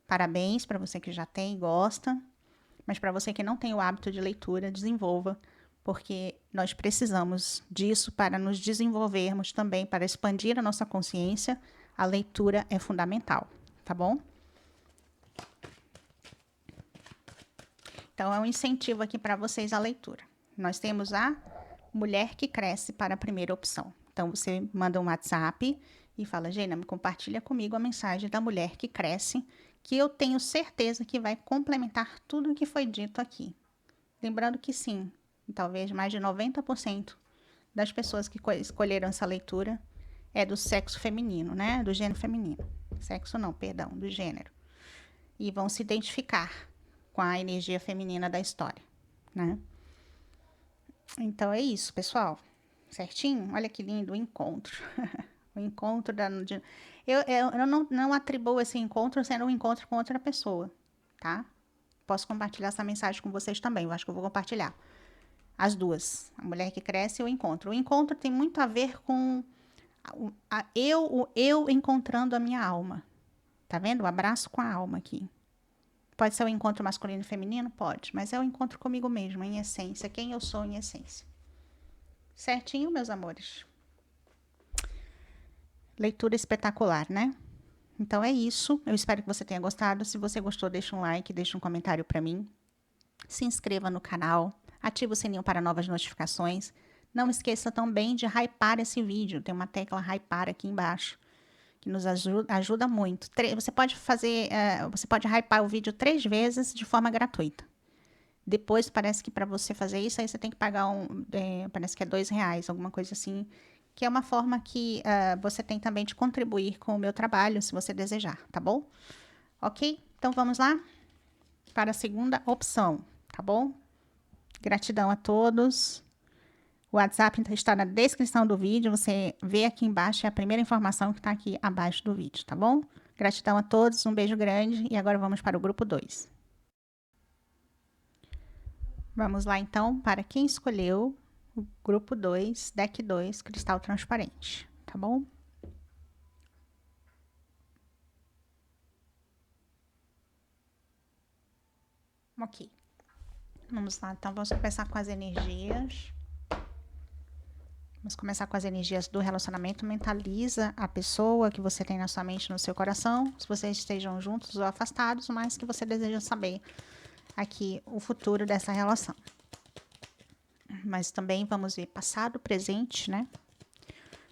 parabéns para você que já tem e gosta. Mas para você que não tem o hábito de leitura, desenvolva, porque nós precisamos disso para nos desenvolvermos também, para expandir a nossa consciência. A leitura é fundamental, tá bom? Então, é um incentivo aqui para vocês a leitura. Nós temos a mulher que cresce para a primeira opção. Então, você manda um WhatsApp e fala, Gena, me compartilha comigo a mensagem da mulher que cresce, que eu tenho certeza que vai complementar tudo o que foi dito aqui. Lembrando que sim, talvez mais de 90% das pessoas que escolheram essa leitura é do sexo feminino, né? Do gênero feminino. Sexo não, perdão, do gênero. E vão se identificar com a energia feminina da história, né? Então é isso, pessoal. Certinho? Olha que lindo o encontro. O encontro da... Eu não atribuo esse encontro sendo um encontro com outra pessoa, tá? Posso compartilhar essa mensagem com vocês também. Eu acho que eu vou compartilhar. As duas. A mulher que cresce e o encontro. O encontro tem muito a ver com o eu encontrando a minha alma. Tá vendo? O abraço com a alma aqui. Pode ser o encontro masculino e feminino? Pode. Mas é o encontro comigo mesmo, em essência. Quem eu sou em essência. Certinho, meus amores? Leitura espetacular, né? Então é isso. Eu espero que você tenha gostado. Se você gostou, deixa um like, deixa um comentário para mim. Se inscreva no canal. Ative o sininho para novas notificações. Não esqueça também de hypar esse vídeo. Tem uma tecla hypar aqui embaixo, que nos ajuda muito. Você pode você pode hypar o vídeo 3 vezes de forma gratuita. Depois, parece que para você fazer isso, aí você tem que pagar parece que é R$2, alguma coisa assim, que é uma forma que você tem também de contribuir com o meu trabalho, se você desejar, tá bom? Ok? Então, vamos lá para a segunda opção, tá bom? Gratidão a todos. O WhatsApp está na descrição do vídeo. Você vê aqui embaixo, é a primeira informação que está aqui abaixo do vídeo, tá bom? Gratidão a todos, um beijo grande e agora vamos para o grupo 2. Vamos lá então para quem escolheu o grupo 2, deck 2, cristal transparente, tá bom? Ok. Vamos lá, então vamos começar com as energias. Vamos começar com as energias do relacionamento. Mentaliza a pessoa que você tem na sua mente, no seu coração. Se vocês estejam juntos ou afastados, mas que você deseja saber aqui o futuro dessa relação. Mas também vamos ver passado, presente, né?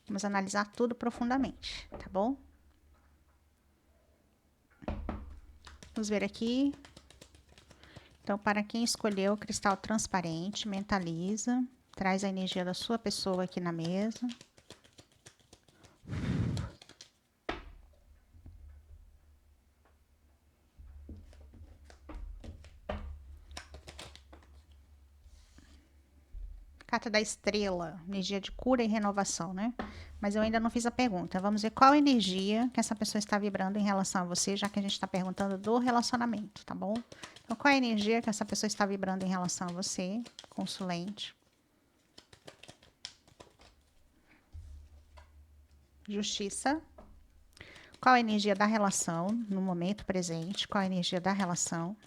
Vamos analisar tudo profundamente, tá bom? Vamos ver aqui. Então, para quem escolheu o cristal transparente, mentaliza. Traz a energia da sua pessoa aqui na mesa. Carta da estrela, energia de cura e renovação, né? Mas eu ainda não fiz a pergunta. Vamos ver qual energia que essa pessoa está vibrando em relação a você, já que a gente está perguntando do relacionamento, tá bom? Então, qual é a energia que essa pessoa está vibrando em relação a você, consulente? Justiça. Qual a energia da relação no momento presente? Qual a energia da relação?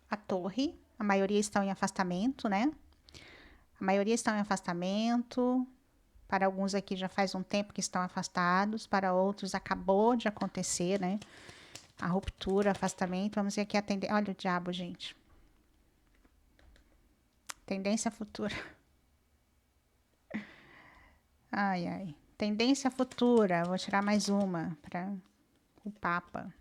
A torre. A maioria estão em afastamento, né? A maioria estão em afastamento. Para alguns aqui já faz um tempo que estão afastados. Para outros acabou de acontecer, né? A ruptura, afastamento. Vamos ver aqui a tendência. Olha o diabo, gente. Tendência futura. Ai, ai. Tendência futura. Vou tirar mais uma para o Papa.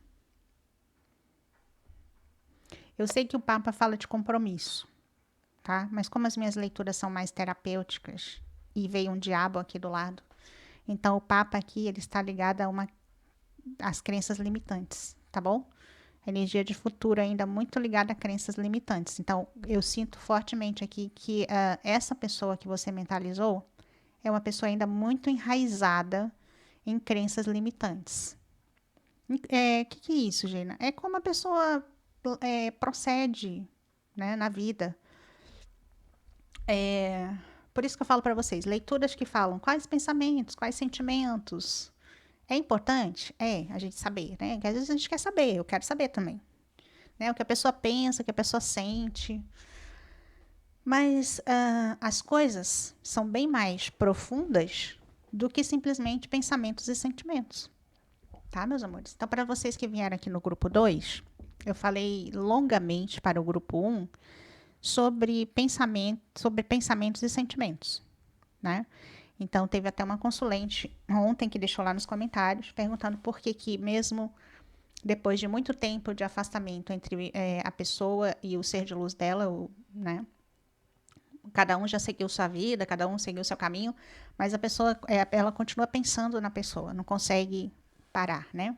Eu sei que o Papa fala de compromisso, tá? Mas como as minhas leituras são mais terapêuticas e veio um diabo aqui do lado, então o Papa aqui ele está ligado às crenças limitantes, tá bom? A energia de futuro ainda muito ligada a crenças limitantes. Então eu sinto fortemente aqui que essa pessoa que você mentalizou é uma pessoa ainda muito enraizada em crenças limitantes. Que é isso, Gina? É como a pessoa procede, né, na vida. Por isso que eu falo para vocês, leituras que falam quais pensamentos, quais sentimentos. É importante? A gente saber, né? Porque às vezes a gente quer saber, eu quero saber também. Né? O que a pessoa pensa, o que a pessoa sente. Mas as coisas são bem mais profundas do que simplesmente pensamentos e sentimentos. Tá, meus amores? Então, para vocês que vieram aqui no grupo 2, eu falei longamente para o grupo 1 sobre pensamentos e sentimentos, né? Então, teve até uma consulente ontem que deixou lá nos comentários perguntando por que mesmo depois de muito tempo de afastamento entre a pessoa e o ser de luz dela, né? Cada um já seguiu sua vida, cada um seguiu seu caminho, mas a pessoa, ela continua pensando na pessoa, não consegue parar, né?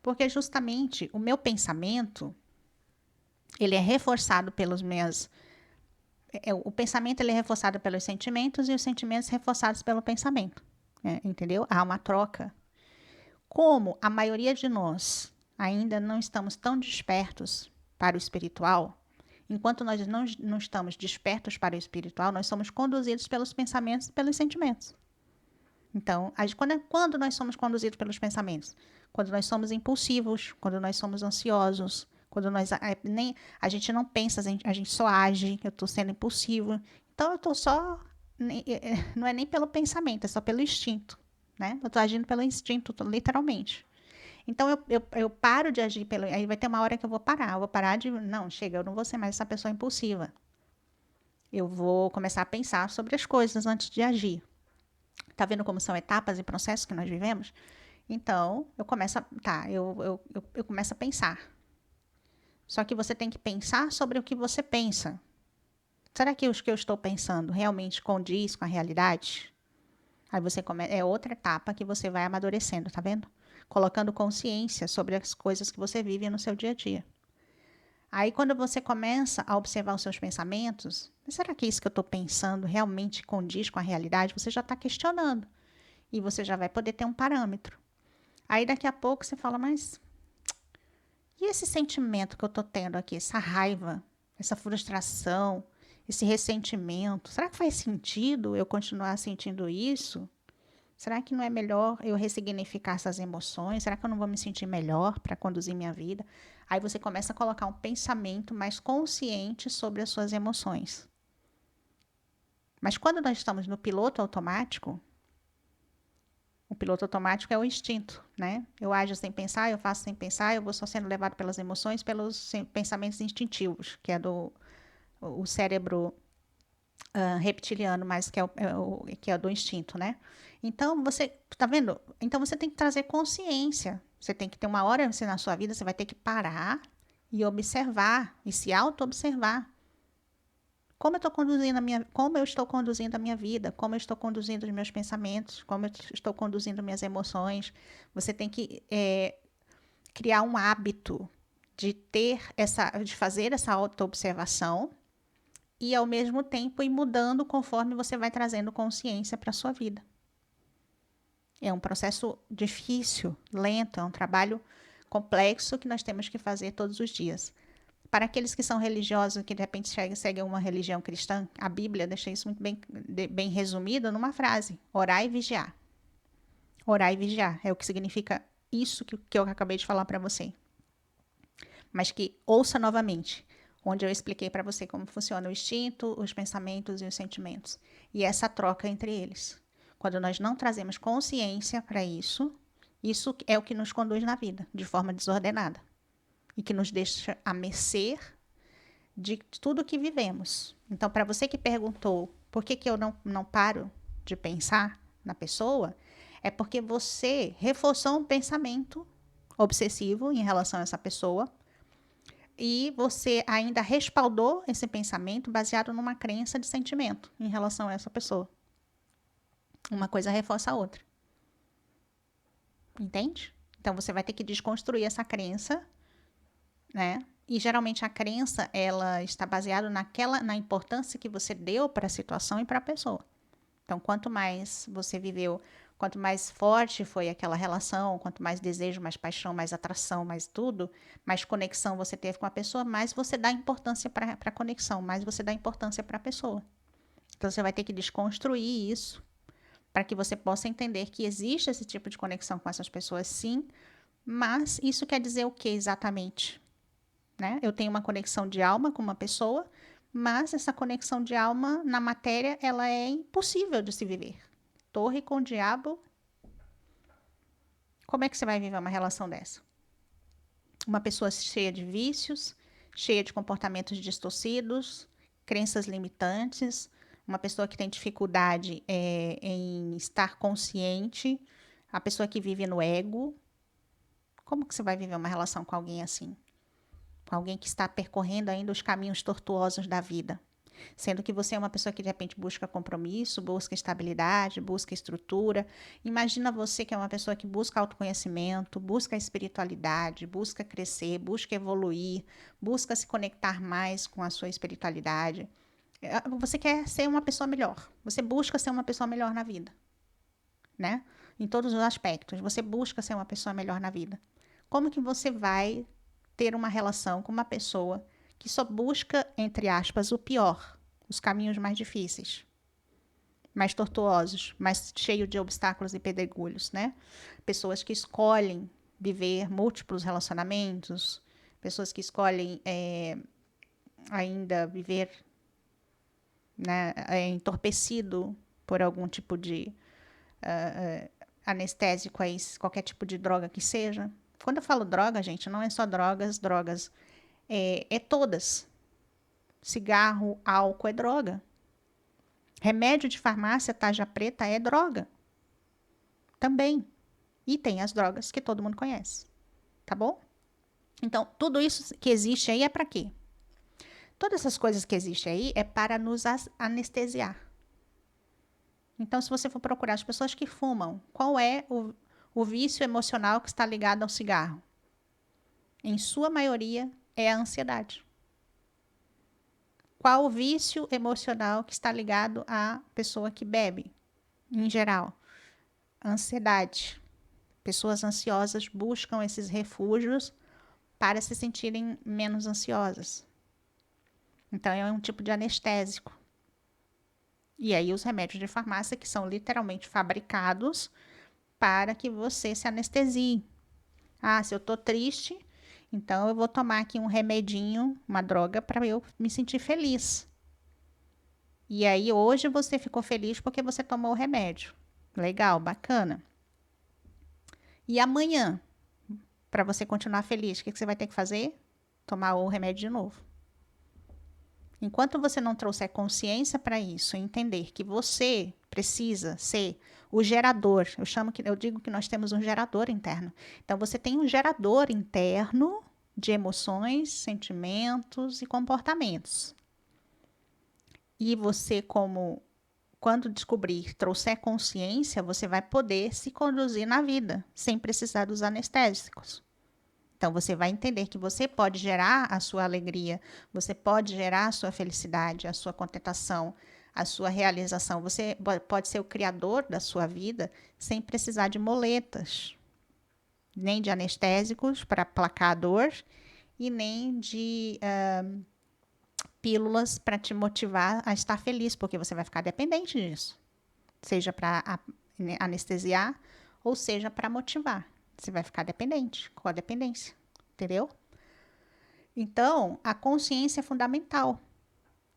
Porque justamente o meu pensamento, ele é reforçado pelos meus... o pensamento ele é reforçado pelos sentimentos e os sentimentos reforçados pelo pensamento. Entendeu? Há uma troca. Como a maioria de nós ainda não estamos tão despertos para o espiritual, enquanto nós não estamos despertos para o espiritual, nós somos conduzidos pelos pensamentos e pelos sentimentos. Então, quando nós somos conduzidos pelos pensamentos? Quando nós somos impulsivos, quando nós somos ansiosos, quando a gente não pensa, a gente só age, eu estou sendo impulsivo. Então, eu estou só... Não é nem pelo pensamento, é só pelo instinto. Né? Eu estou agindo pelo instinto, literalmente. Então, eu paro de agir pelo... Aí vai ter uma hora que eu vou parar. Eu vou parar de... Não, chega, eu não vou ser mais essa pessoa impulsiva. Eu vou começar a pensar sobre as coisas antes de agir. Tá vendo como são etapas e processos que nós vivemos? Então, eu começo a pensar. Só que você tem que pensar sobre o que você pensa. Será que o que eu estou pensando realmente condiz com a realidade? Aí é outra etapa que você vai amadurecendo, tá vendo? Colocando consciência sobre as coisas que você vive no seu dia a dia. Aí, quando você começa a observar os seus pensamentos, será que isso que eu estou pensando realmente condiz com a realidade? Você já está questionando. E você já vai poder ter um parâmetro. Aí, daqui a pouco, você fala, mas... E esse sentimento que eu estou tendo aqui? Essa raiva, essa frustração, esse ressentimento? Será que faz sentido eu continuar sentindo isso? Será que não é melhor eu ressignificar essas emoções? Será que eu não vou me sentir melhor para conduzir minha vida? Aí você começa a colocar um pensamento mais consciente sobre as suas emoções. Mas quando nós estamos no piloto automático, o piloto automático é o instinto, né? Eu ajo sem pensar, eu faço sem pensar, eu vou só sendo levado pelas emoções, pelos pensamentos instintivos, que é o cérebro reptiliano, mas que é do instinto, né? Então, você, tá vendo? Então, você tem que trazer consciência. Você tem que ter uma hora na sua vida, você vai ter que parar e observar, e se auto-observar. Como eu estou conduzindo a minha vida, como eu estou conduzindo os meus pensamentos, como eu estou conduzindo minhas emoções. Você tem que criar um hábito de fazer essa autoobservação e, ao mesmo tempo, ir mudando conforme você vai trazendo consciência para a sua vida. É um processo difícil, lento, é um trabalho complexo que nós temos que fazer todos os dias. Para aqueles que são religiosos, que de repente seguem uma religião cristã, a Bíblia deixa isso muito bem resumido numa frase: orar e vigiar. Orar e vigiar é o que significa isso que eu acabei de falar para você. Mas que ouça novamente, onde eu expliquei para você como funciona o instinto, os pensamentos e os sentimentos. E essa troca entre eles. Quando nós não trazemos consciência para isso, isso é o que nos conduz na vida, de forma desordenada. E que nos deixa a mercê de tudo que vivemos. Então, para você que perguntou por que eu não paro de pensar na pessoa, é porque você reforçou um pensamento obsessivo em relação a essa pessoa e você ainda respaldou esse pensamento baseado numa crença de sentimento em relação a essa pessoa. Uma coisa reforça a outra. Entende? Então, você vai ter que desconstruir essa crença, né? E geralmente a crença, ela está baseada na importância que você deu para a situação e para a pessoa. Então, quanto mais você viveu, quanto mais forte foi aquela relação, quanto mais desejo, mais paixão, mais atração, mais tudo, mais conexão você teve com a pessoa, mais você dá importância para a conexão, mais você dá importância para a pessoa. Então, você vai ter que desconstruir isso para que você possa entender que existe esse tipo de conexão com essas pessoas, sim, mas isso quer dizer o que exatamente? Né? Eu tenho uma conexão de alma com uma pessoa, mas essa conexão de alma na matéria, ela é impossível de se viver. Torre com o diabo. Como é que você vai viver uma relação dessa? Uma pessoa cheia de vícios, cheia de comportamentos distorcidos, crenças limitantes, uma pessoa que tem dificuldade em estar consciente, a pessoa que vive no ego. Como que você vai viver uma relação com alguém assim? Com alguém que está percorrendo ainda os caminhos tortuosos da vida. Sendo que você é uma pessoa que de repente busca compromisso, busca estabilidade, busca estrutura. Imagina você que é uma pessoa que busca autoconhecimento, busca espiritualidade, busca crescer, busca evoluir, busca se conectar mais com a sua espiritualidade. Você quer ser uma pessoa melhor. Você busca ser uma pessoa melhor na vida, né? Em todos os aspectos. Você busca ser uma pessoa melhor na vida. Como que você vai ter uma relação com uma pessoa que só busca, entre aspas, o pior, os caminhos mais difíceis, mais tortuosos, mais cheios de obstáculos e pedregulhos, né? Pessoas que escolhem viver múltiplos relacionamentos, pessoas que escolhem ainda viver, né, entorpecido por algum tipo de anestésico, qualquer tipo de droga que seja. Quando eu falo droga, gente, não é só drogas, é todas. Cigarro, álcool é droga. Remédio de farmácia, tarja preta é droga. Também. E tem as drogas que todo mundo conhece. Tá bom? Então, tudo isso que existe aí é para quê? Todas essas coisas que existem aí é para nos anestesiar. Então, se você for procurar as pessoas que fumam, qual é o vício emocional que está ligado ao cigarro? Em sua maioria, é a ansiedade. Qual o vício emocional que está ligado à pessoa que bebe? Em geral, ansiedade. Pessoas ansiosas buscam esses refúgios para se sentirem menos ansiosas. Então, é um tipo de anestésico. E aí, os remédios de farmácia, que são literalmente fabricados para que você se anestesie. Ah, se eu tô triste, então eu vou tomar aqui um remedinho, uma droga, para eu me sentir feliz. E aí, hoje você ficou feliz porque você tomou o remédio. Legal, bacana. E amanhã, para você continuar feliz, o que você vai ter que fazer? Tomar o remédio de novo. Enquanto você não trouxer consciência para isso, entender que você precisa ser o gerador, eu digo que nós temos um gerador interno. Então, você tem um gerador interno de emoções, sentimentos e comportamentos. E você, quando descobrir, trouxer consciência, você vai poder se conduzir na vida, sem precisar dos anestésicos. Então, você vai entender que você pode gerar a sua alegria, você pode gerar a sua felicidade, a sua contentação, a sua realização. Você pode ser o criador da sua vida sem precisar de moletas, nem de anestésicos para aplacar a dor e nem de pílulas para te motivar a estar feliz, porque você vai ficar dependente disso. Seja para anestesiar ou seja para motivar. Você vai ficar dependente, com a dependência, entendeu? Então, a consciência é fundamental.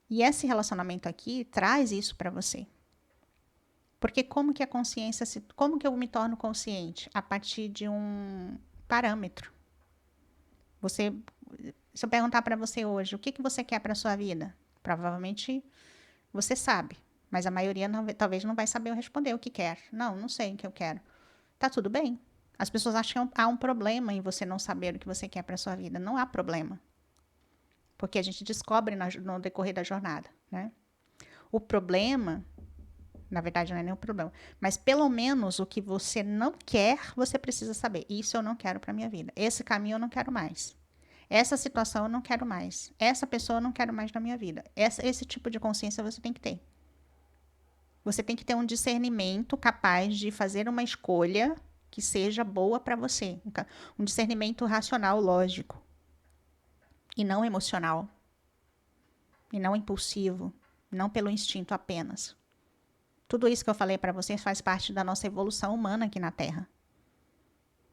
E esse relacionamento aqui traz isso para você. Porque como que a consciência, como que eu me torno consciente? A partir de um parâmetro. Se eu perguntar para você hoje, o que você quer para sua vida? Provavelmente você sabe, mas a maioria talvez não vai saber responder o que quer. Não sei o que eu quero. Tá tudo bem. As pessoas acham que há um problema em você não saber o que você quer para sua vida. Não há problema. Porque a gente descobre no decorrer da jornada, né? O problema, na verdade não é nem um problema, mas pelo menos o que você não quer, você precisa saber. Isso eu não quero para minha vida. Esse caminho eu não quero mais. Essa situação eu não quero mais. Essa pessoa eu não quero mais na minha vida. Esse tipo de consciência você tem que ter. Você tem que ter um discernimento capaz de fazer uma escolha que seja boa para você. Um discernimento racional, lógico. E não emocional. E não impulsivo. Não pelo instinto apenas. Tudo isso que eu falei para vocês faz parte da nossa evolução humana aqui na Terra.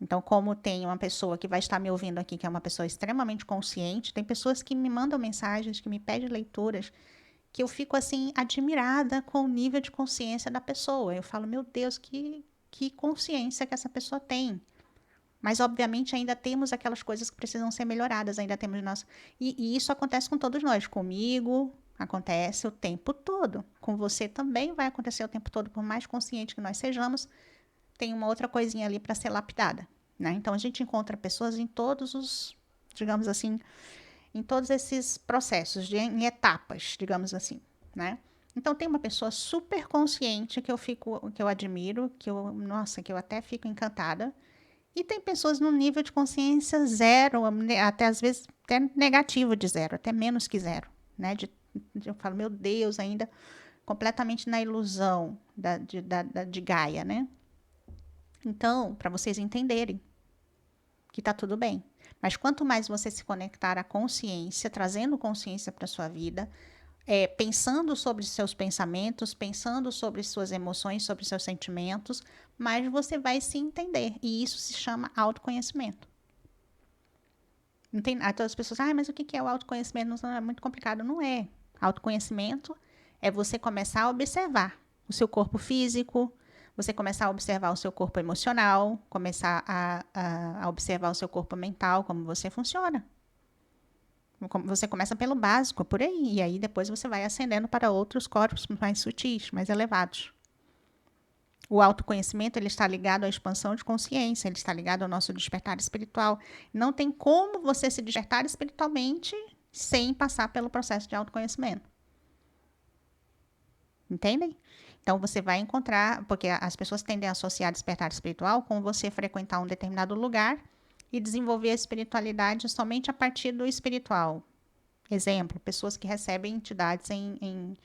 Então, como tem uma pessoa que vai estar me ouvindo aqui, que é uma pessoa extremamente consciente, tem pessoas que me mandam mensagens, que me pedem leituras, que eu fico assim admirada com o nível de consciência da pessoa. Eu falo, meu Deus, que consciência que essa pessoa tem. Mas, obviamente, ainda temos aquelas coisas que precisam ser melhoradas, ainda temos nosso. E isso acontece com todos nós. Comigo acontece o tempo todo. Com você também vai acontecer o tempo todo, por mais consciente que nós sejamos, tem uma outra coisinha ali para ser lapidada, né? Então, a gente encontra pessoas em todos os, digamos assim, em todos esses processos, em etapas, digamos assim, né? Então, tem uma pessoa super consciente que eu admiro, nossa, que eu até fico encantada. E tem pessoas no nível de consciência zero, até às vezes até negativo de zero, até menos que zero, né? Eu falo, meu Deus, ainda completamente na ilusão de Gaia, né? Então, para vocês entenderem que tá tudo bem. Mas quanto mais você se conectar à consciência, trazendo consciência para sua vida, pensando sobre seus pensamentos, pensando sobre suas emoções, sobre seus sentimentos, mais você vai se entender. E isso se chama autoconhecimento. Não tem, todas as pessoas, mas o que é o autoconhecimento? Não é muito complicado. Não é. Autoconhecimento é você começar a observar o seu corpo físico, você começar a observar o seu corpo emocional, começar a observar o seu corpo mental, como você funciona. Você começa pelo básico, por aí, e aí depois você vai ascendendo para outros corpos mais sutis, mais elevados. O autoconhecimento ele está ligado à expansão de consciência, ele está ligado ao nosso despertar espiritual. Não tem como você se despertar espiritualmente sem passar pelo processo de autoconhecimento. Entendem? Então você vai encontrar, porque as pessoas tendem a associar despertar espiritual com você frequentar um determinado lugar e desenvolver a espiritualidade somente a partir do espiritual. Exemplo, pessoas que recebem entidades em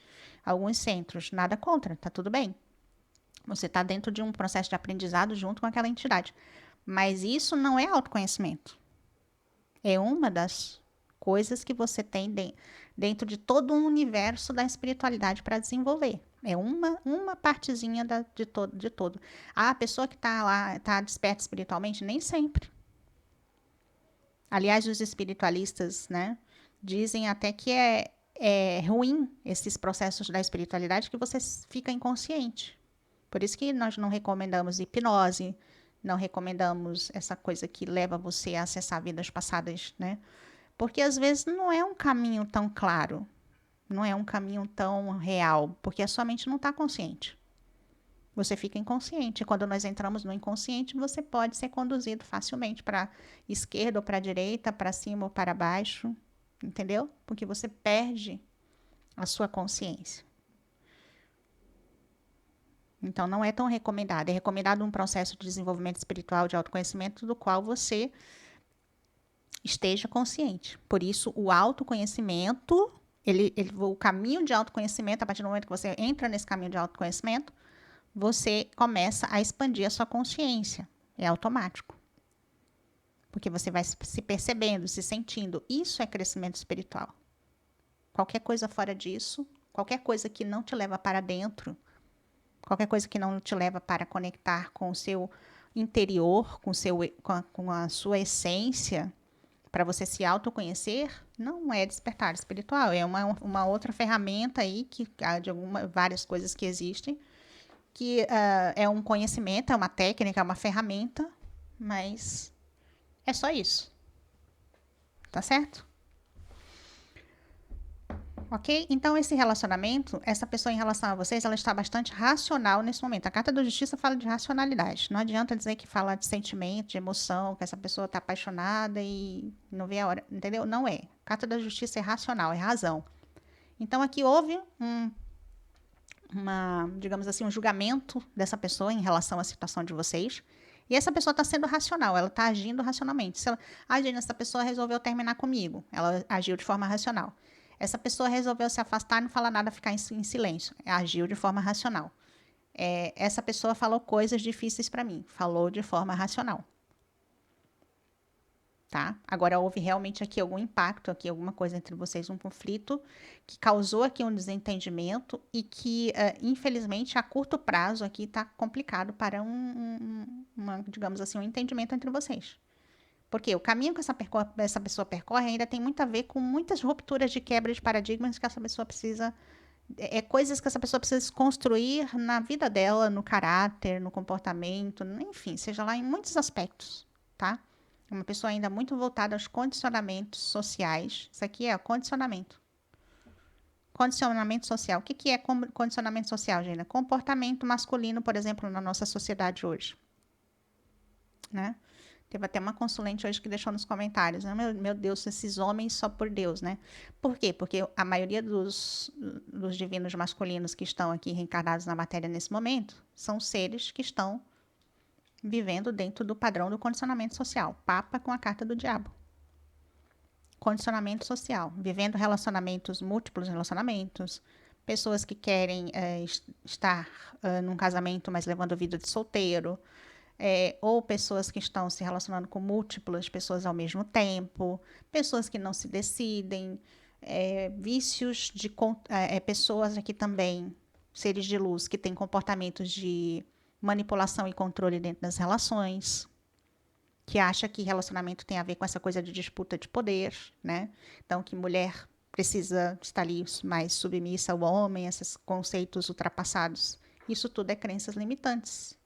alguns centros. Nada contra, tá tudo bem. Você está dentro de um processo de aprendizado junto com aquela entidade. Mas isso não é autoconhecimento. É uma das coisas que você tem dentro de todo um universo da espiritualidade para desenvolver. É uma partezinha de todo. A pessoa que está lá, está desperta espiritualmente, nem sempre. Aliás, os espiritualistas, né, dizem até que é ruim esses processos da espiritualidade que você fica inconsciente. Por isso que nós não recomendamos hipnose, não recomendamos essa coisa que leva você a acessar vidas passadas, né? Porque às vezes não é um caminho tão claro, não é um caminho tão real, porque a sua mente não está consciente. Você fica inconsciente. Quando nós entramos no inconsciente, você pode ser conduzido facilmente para esquerda ou para direita, para cima ou para baixo, entendeu? Porque você perde a sua consciência. Então, não é tão recomendado. É recomendado um processo de desenvolvimento espiritual, de autoconhecimento, do qual você Esteja consciente. Por isso, o autoconhecimento, o caminho de autoconhecimento, a partir do momento que você entra nesse caminho de autoconhecimento, você começa a expandir a sua consciência. É automático. Porque você vai se percebendo, se sentindo. Isso é crescimento espiritual. Qualquer coisa fora disso, qualquer coisa que não te leva para dentro, qualquer coisa que não te leva para conectar com o seu interior, com a sua essência, para você se autoconhecer, não é despertar espiritual. É uma outra ferramenta aí, de várias coisas que existem, que é um conhecimento, é uma técnica, é uma ferramenta, mas é só isso. Tá certo? Ok? Então, esse relacionamento, essa pessoa em relação a vocês, ela está bastante racional nesse momento. A carta da justiça fala de racionalidade. Não adianta dizer que fala de sentimento, de emoção, que essa pessoa está apaixonada e não vê a hora. Entendeu? Não é. A carta da justiça é racional, é razão. Então, aqui houve digamos assim, um julgamento dessa pessoa em relação à situação de vocês. E essa pessoa está sendo racional, ela está agindo racionalmente. Se ela, essa pessoa resolveu terminar comigo, ela agiu de forma racional. Essa pessoa resolveu se afastar, não falar nada, ficar em silêncio, agiu de forma racional. Essa pessoa falou coisas difíceis para mim, falou de forma racional. Tá? Agora houve realmente aqui algum impacto, aqui alguma coisa entre vocês, um conflito que causou aqui um desentendimento e que, infelizmente, a curto prazo aqui está complicado para digamos assim, um entendimento entre vocês. Porque o caminho que essa pessoa percorre ainda tem muito a ver com muitas rupturas de quebra de paradigmas que essa pessoa precisa, coisas que essa pessoa precisa construir na vida dela, no caráter, no comportamento, enfim, seja lá em muitos aspectos, tá? É uma pessoa ainda muito voltada aos condicionamentos sociais. Isso aqui é condicionamento. Condicionamento social. O que é condicionamento social, Gina? Comportamento masculino, por exemplo, na nossa sociedade hoje. Né? Teve até uma consulente hoje que deixou nos comentários, né? Meu Deus, esses homens só por Deus, né? Por quê? Porque a maioria dos divinos masculinos que estão aqui reencarnados na matéria nesse momento são seres que estão vivendo dentro do padrão do condicionamento social. Papa com a carta do diabo. Condicionamento social. Vivendo relacionamentos, múltiplos relacionamentos. Pessoas que querem estar num casamento, mas levando a vida de solteiro. Ou pessoas que estão se relacionando com múltiplas pessoas ao mesmo tempo. Pessoas que não se decidem. Vícios de... pessoas aqui também, seres de luz, que têm comportamentos de manipulação e controle dentro das relações, que acha que relacionamento tem a ver com essa coisa de disputa de poder, né? Então, que mulher precisa estar ali mais submissa ao homem, esses conceitos ultrapassados. Isso tudo é crenças limitantes,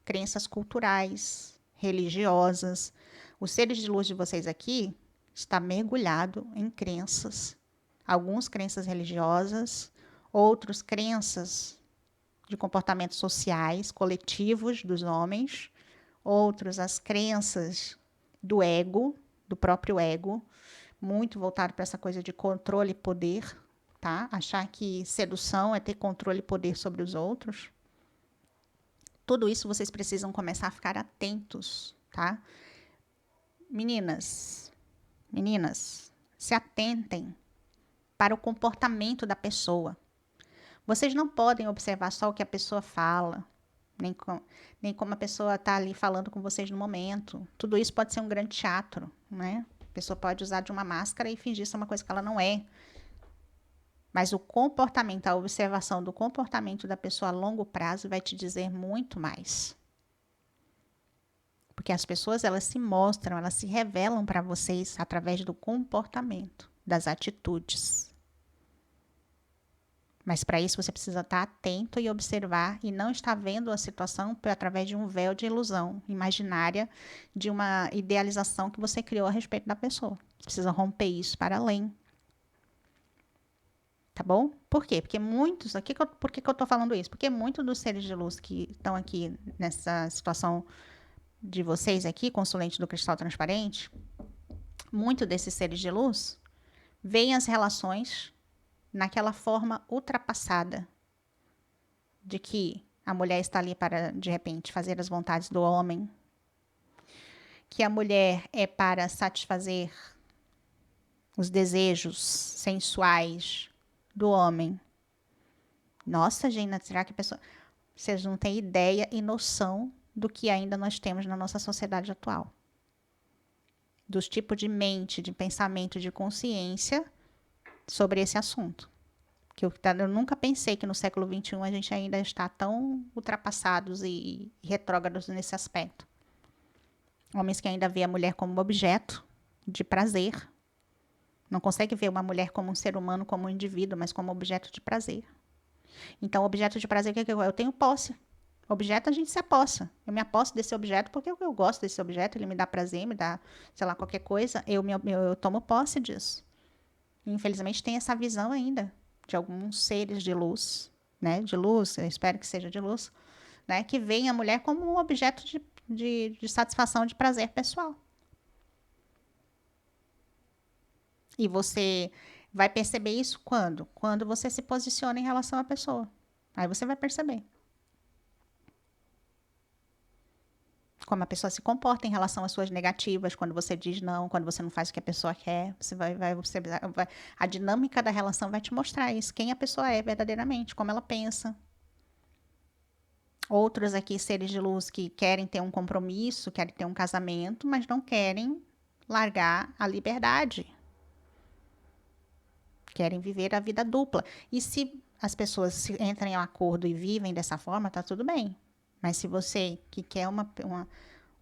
crenças culturais, religiosas. Os seres de luz de vocês aqui está mergulhado em crenças, alguns crenças religiosas, outros crenças de comportamentos sociais, coletivos dos homens, outros as crenças do ego, do próprio ego, muito voltado para essa coisa de controle e poder, tá? Achar que sedução é ter controle e poder sobre os outros. Tudo isso vocês precisam começar a ficar atentos, tá? Meninas, se atentem para o comportamento da pessoa. Vocês não podem observar só o que a pessoa fala, nem como a pessoa está ali falando com vocês no momento. Tudo isso pode ser um grande teatro, né? A pessoa pode usar de uma máscara e fingir ser uma coisa que ela não é. Mas o comportamento, a observação do comportamento da pessoa a longo prazo vai te dizer muito mais. Porque as pessoas, elas se mostram, elas se revelam para vocês através do comportamento, das atitudes. Mas para isso você precisa estar atento e observar e não estar vendo a situação através de um véu de ilusão imaginária, de uma idealização que você criou a respeito da pessoa. Você precisa romper isso para além. Tá bom? Por quê? Porque muitos... Por que eu estou falando isso? Porque muitos dos seres de luz que estão aqui nessa situação de vocês aqui, consulente do cristal transparente, muitos desses seres de luz veem as relações naquela forma ultrapassada de que a mulher está ali para, de repente, fazer as vontades do homem, que a mulher é para satisfazer os desejos sensuais do homem. Nossa, Gina, será que a pessoa... Vocês não têm ideia e noção do que ainda nós temos na nossa sociedade atual. Dos tipos de mente, de pensamento, de consciência sobre esse assunto. Que eu nunca pensei que no século XXI a gente ainda está tão ultrapassados e retrógrados nesse aspecto. Homens que ainda vê a mulher como objeto de prazer. Não consegue ver uma mulher como um ser humano, como um indivíduo, mas como objeto de prazer. Então, objeto de prazer, o que é que eu tenho posse. Objeto a gente se apossa. Eu me aposso desse objeto porque eu gosto desse objeto, ele me dá prazer, me dá, sei lá, qualquer coisa. Eu tomo posse disso. E, infelizmente, tem essa visão ainda de alguns seres de luz, né? De luz, eu espero que seja de luz, né? Que veem a mulher como um objeto de satisfação, de prazer pessoal. E você vai perceber isso quando? Quando você se posiciona em relação à pessoa. Aí você vai perceber como a pessoa se comporta em relação às suas negativas, quando você diz não, quando você não faz o que a pessoa quer. A dinâmica da relação vai te mostrar isso, quem a pessoa é verdadeiramente, como ela pensa. Outros aqui, seres de luz, que querem ter um compromisso, querem ter um casamento, mas não querem largar a liberdade. Querem viver a vida dupla. E se as pessoas entram em um acordo e vivem dessa forma, tá tudo bem. Mas se você que quer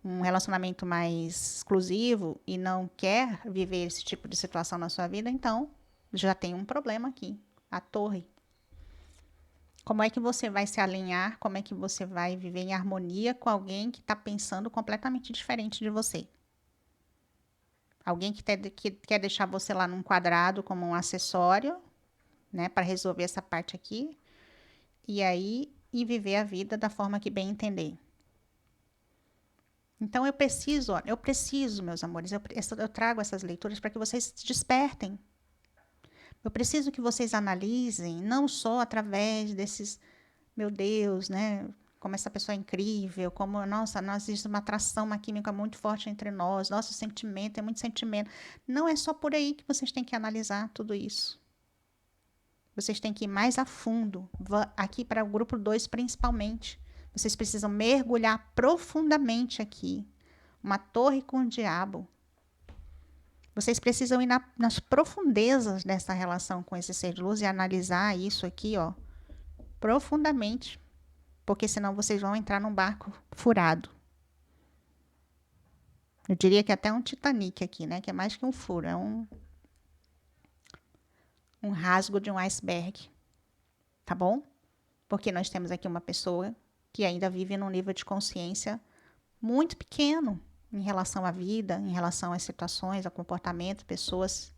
um relacionamento mais exclusivo e não quer viver esse tipo de situação na sua vida, então já tem um problema aqui. A torre. Como é que você vai se alinhar? Como é que você vai viver em harmonia com alguém que está pensando completamente diferente de você? Alguém que quer deixar você lá num quadrado como um acessório, né, para resolver essa parte aqui, e viver a vida da forma que bem entender. Então eu preciso, meus amores, eu trago essas leituras para que vocês despertem. Eu preciso que vocês analisem, não só através desses, meu Deus, né? Como essa pessoa é incrível, como, nossa, nós existe uma atração, uma química muito forte entre nós, nosso sentimento é muito sentimento. Não é só por aí que vocês têm que analisar tudo isso. Vocês têm que ir mais a fundo, aqui para o grupo 2 principalmente. Vocês precisam mergulhar profundamente aqui. Uma torre com o diabo. Vocês precisam ir nas profundezas dessa relação com esse ser de luz e analisar isso aqui, ó, profundamente. Porque senão vocês vão entrar num barco furado. Eu diria que até um Titanic aqui, né? Que é mais que um furo, é um rasgo de um iceberg. Tá bom? Porque nós temos aqui uma pessoa que ainda vive num nível de consciência muito pequeno em relação à vida, em relação às situações, ao comportamento, pessoas,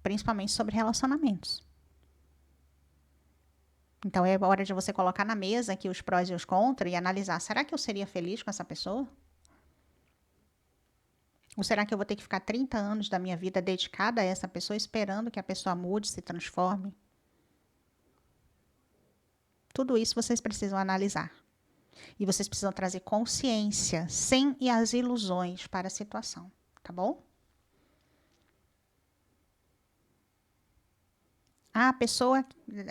principalmente sobre relacionamentos. Então é hora de você colocar na mesa aqui os prós e os contras e analisar, será que eu seria feliz com essa pessoa? Ou será que eu vou ter que ficar 30 anos da minha vida dedicada a essa pessoa, esperando que a pessoa mude, se transforme? Tudo isso vocês precisam analisar. E vocês precisam trazer consciência, sem as ilusões para a situação, tá bom? A pessoa,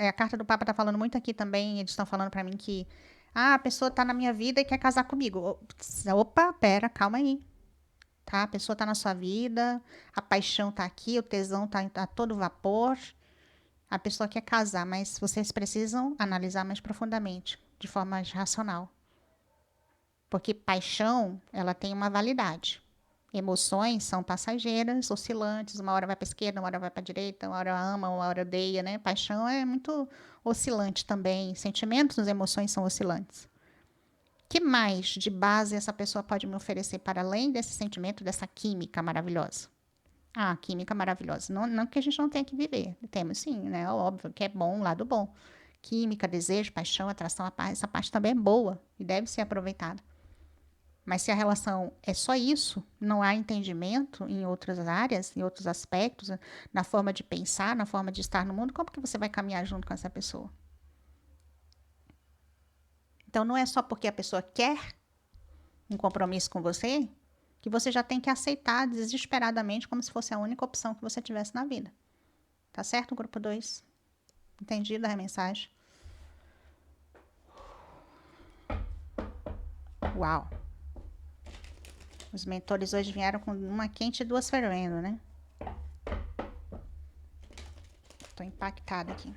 a carta do Papa está falando muito aqui também, eles estão falando para mim que a pessoa está na minha vida e quer casar comigo. Opa, pera, calma aí. Tá? A pessoa está na sua vida, a paixão está aqui, o tesão está a todo vapor. A pessoa quer casar, mas vocês precisam analisar mais profundamente, de forma mais racional. Porque paixão, ela tem uma validade. Emoções são passageiras, oscilantes, uma hora vai para a esquerda, uma hora vai para a direita, uma hora ama, uma hora odeia, né? Paixão é muito oscilante também. Sentimentos, emoções são oscilantes. Que mais de base essa pessoa pode me oferecer para além desse sentimento, dessa química maravilhosa? Ah, química maravilhosa. Não, não que a gente não tenha que viver. Temos sim, né? Óbvio que é bom, lado bom. Química, desejo, paixão, atração, essa parte também é boa e deve ser aproveitada. Mas se a relação é só isso, não há entendimento em outras áreas, em outros aspectos, na forma de pensar, na forma de estar no mundo, como que você vai caminhar junto com essa pessoa? Então, não é só porque a pessoa quer um compromisso com você que você já tem que aceitar desesperadamente como se fosse a única opção que você tivesse na vida. Tá certo, grupo 2? Entendido a mensagem? Uau! Os mentores hoje vieram com uma quente e duas fervendo, né? Tô impactada aqui.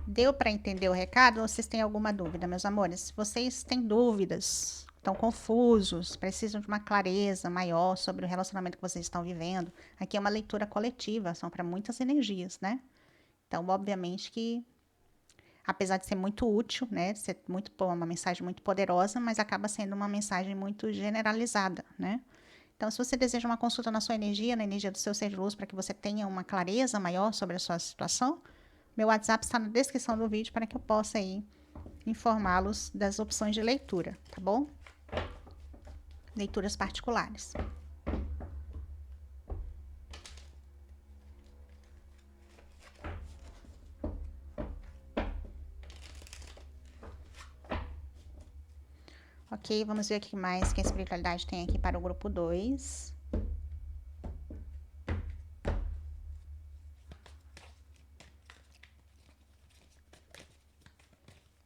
Deu para entender o recado ou vocês têm alguma dúvida, meus amores? Se vocês têm dúvidas, estão confusos, precisam de uma clareza maior sobre o relacionamento que vocês estão vivendo, aqui é uma leitura coletiva, são para muitas energias, né? Então, obviamente que, apesar de ser muito útil, né, ser muito uma mensagem muito poderosa, mas acaba sendo uma mensagem muito generalizada, né? Então, se você deseja uma consulta na sua energia, na energia do seu ser de luz, para que você tenha uma clareza maior sobre a sua situação, meu WhatsApp está na descrição do vídeo para que eu possa aí informá-los das opções de leitura, tá bom? Leituras particulares. Ok, vamos ver o que mais que a espiritualidade tem aqui para o grupo 2.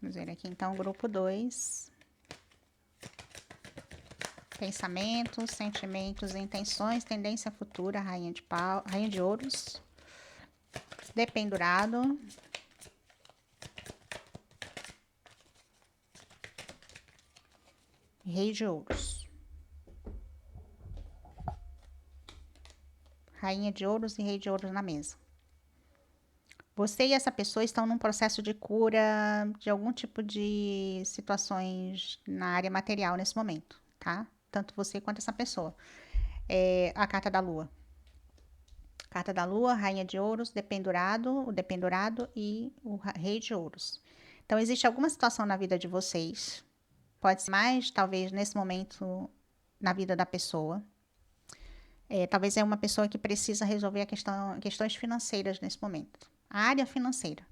Vamos ver aqui então o grupo 2. Pensamentos, sentimentos, intenções, tendência futura, rainha de ouros, dependurado, rei de ouros. Rainha de ouros e rei de ouros na mesa. Você e essa pessoa estão num processo de cura de algum tipo de situações na área material nesse momento, tá? Tanto você quanto essa pessoa. É a carta da lua. Carta da lua, rainha de ouros, o dependurado e o rei de ouros. Então, existe alguma situação na vida de vocês, pode ser mais, talvez, nesse momento, na vida da pessoa. Talvez é uma pessoa que precisa resolver questões financeiras nesse momento. A área financeira.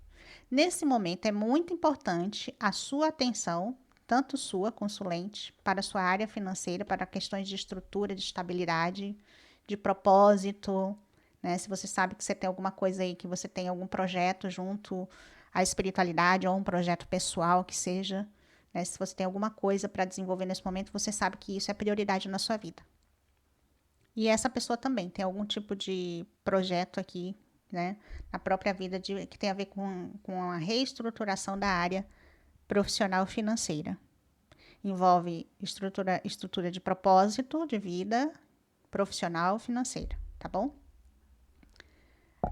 Nesse momento, é muito importante a sua atenção, tanto sua, consulente, para a sua área financeira, para questões de estrutura, de estabilidade, de propósito, né? Se você sabe que você tem alguma coisa aí, que você tem algum projeto junto à espiritualidade ou um projeto pessoal que seja, né? Se você tem alguma coisa para desenvolver nesse momento, você sabe que isso é prioridade na sua vida. E essa pessoa também tem algum tipo de projeto aqui, né, na própria vida que tem a ver com a reestruturação da área profissional financeira. Envolve estrutura de propósito de vida profissional financeira, tá bom?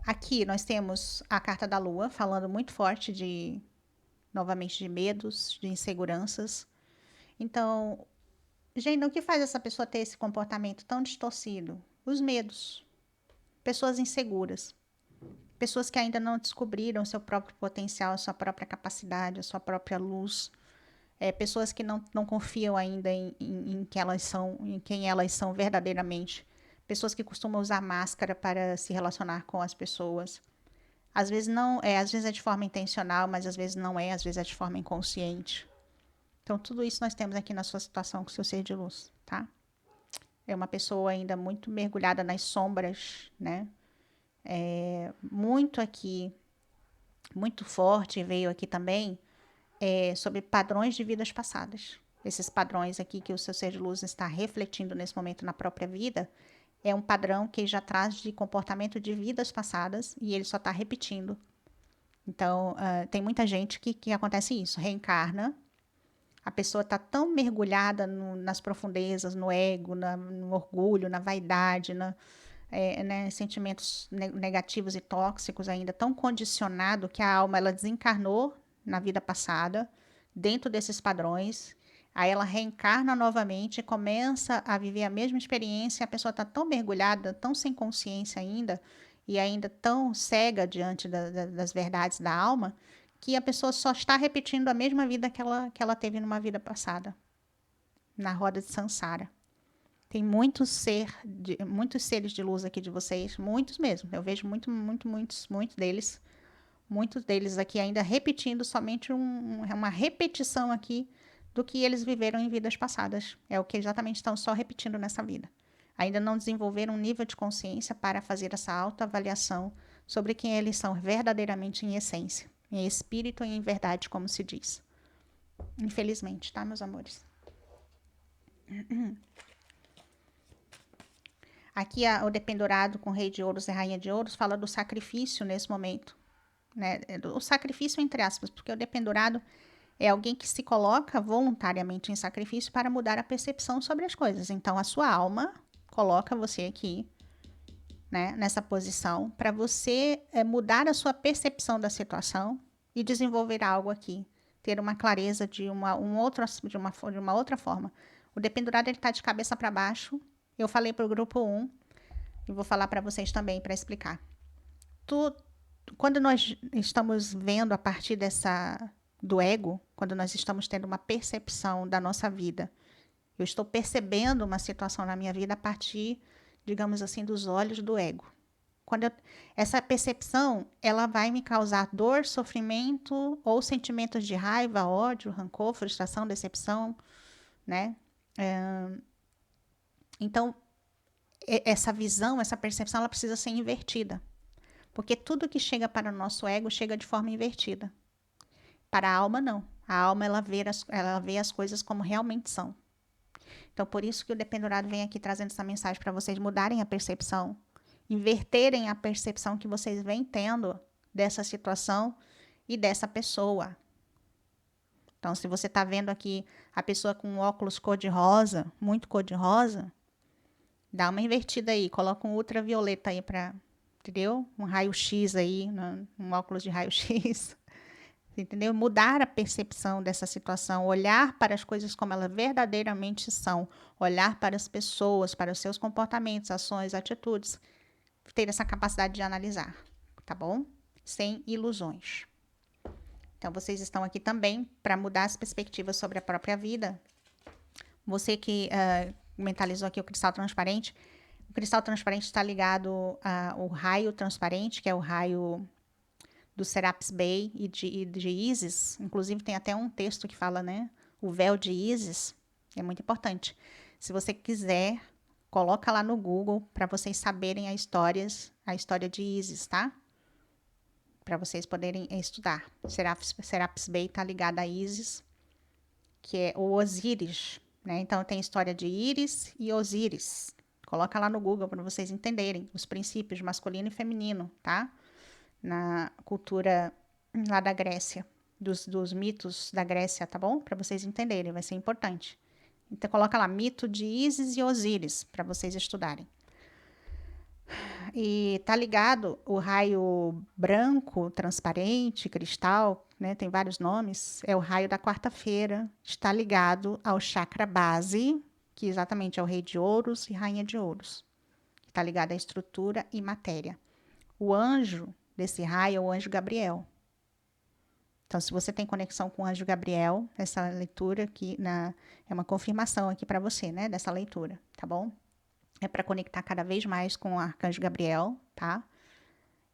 Aqui nós temos a carta da lua, falando muito forte novamente, de medos, de inseguranças. Então, gente, o que faz essa pessoa ter esse comportamento tão distorcido? Os medos. Pessoas inseguras. Pessoas que ainda não descobriram o seu próprio potencial, a sua própria capacidade, a sua própria luz. Pessoas que não confiam ainda em quem elas são verdadeiramente. Pessoas que costumam usar máscara para se relacionar com as pessoas. Às vezes não é, às vezes é de forma intencional, mas às vezes não é, às vezes é de forma inconsciente. Então, tudo isso nós temos aqui na sua situação com o seu ser de luz, tá? É uma pessoa ainda muito mergulhada nas sombras, né? Muito aqui, muito forte, veio aqui também, sobre padrões de vidas passadas. Esses padrões aqui que o seu ser de luz está refletindo nesse momento na própria vida, é um padrão que já traz de comportamento de vidas passadas e ele só está repetindo. Então, tem muita gente que acontece isso, reencarna, a pessoa está tão mergulhada nas profundezas, no ego, no orgulho, na vaidade, né, sentimentos negativos e tóxicos ainda, tão condicionado que a alma ela desencarnou na vida passada, dentro desses padrões, aí ela reencarna novamente, começa a viver a mesma experiência, a pessoa está tão mergulhada, tão sem consciência ainda, e ainda tão cega diante das verdades da alma, que a pessoa só está repetindo a mesma vida que ela teve numa vida passada, na roda de Sansara. Tem muitos seres de luz aqui de vocês, muitos mesmo. Eu vejo muitos deles aqui ainda repetindo somente uma repetição aqui do que eles viveram em vidas passadas. É o que exatamente estão só repetindo nessa vida. Ainda não desenvolveram um nível de consciência para fazer essa autoavaliação sobre quem eles são verdadeiramente em essência, em espírito e em verdade, como se diz. Infelizmente, tá, meus amores? Aqui o dependurado com rei de ouros e rainha de ouros fala do sacrifício nesse momento, né? O sacrifício entre aspas, porque o dependurado é alguém que se coloca voluntariamente em sacrifício para mudar a percepção sobre as coisas. Então, a sua alma coloca você aqui, né, nessa posição, para você mudar a sua percepção da situação e desenvolver algo aqui. Ter uma clareza de uma outra forma. O dependurado está de cabeça para baixo. Eu falei para o grupo 1 e vou falar para vocês também para explicar. Quando nós estamos vendo a partir do ego, quando nós estamos tendo uma percepção da nossa vida, eu estou percebendo uma situação na minha vida a partir, digamos assim, dos olhos do ego. Essa percepção, ela vai me causar dor, sofrimento ou sentimentos de raiva, ódio, rancor, frustração, decepção, né? Então, essa visão, essa percepção, ela precisa ser invertida. Porque tudo que chega para o nosso ego chega de forma invertida. Para a alma, não. A alma, ela vê as coisas como realmente são. Então, por isso que o dependurado vem aqui trazendo essa mensagem para vocês mudarem a percepção, inverterem a percepção que vocês vêm tendo dessa situação e dessa pessoa. Então, se você está vendo aqui a pessoa com óculos cor-de-rosa, muito cor-de-rosa, dá uma invertida aí, coloca um ultravioleta aí para, entendeu? Um raio-x aí, um óculos de raio-x. Entendeu? Mudar a percepção dessa situação, olhar para as coisas como elas verdadeiramente são, olhar para as pessoas, para os seus comportamentos, ações, atitudes, ter essa capacidade de analisar, tá bom? Sem ilusões. Então, vocês estão aqui também para mudar as perspectivas sobre a própria vida. Você que mentalizou aqui o cristal transparente está ligado ao raio transparente, que é o raio do Serapis Bey e de Isis. Inclusive, tem até um texto que fala, né? O véu de Isis. É muito importante. Se você quiser, coloca lá no Google para vocês saberem a história de Isis, tá? Para vocês poderem estudar. Serapis Bey está ligado a Isis, que é o Osíris, né? Então, tem a história de Íris e Osíris. Coloca lá no Google para vocês entenderem os princípios masculino e feminino, tá? Na cultura lá da Grécia, dos mitos da Grécia, tá bom? Para vocês entenderem, vai ser importante. Então, coloca lá, mito de Ísis e Osíris, para vocês estudarem. E tá ligado o raio branco, transparente, cristal, né? Tem vários nomes. É o raio da quarta-feira. Está ligado ao chakra base, que exatamente é o rei de ouros e rainha de ouros. Está ligado à estrutura e matéria. O anjo desse raio é o anjo Gabriel. Então, se você tem conexão com o anjo Gabriel, essa leitura aqui é uma confirmação aqui para você, né? Dessa leitura, tá bom? É para conectar cada vez mais com o arcanjo Gabriel, tá?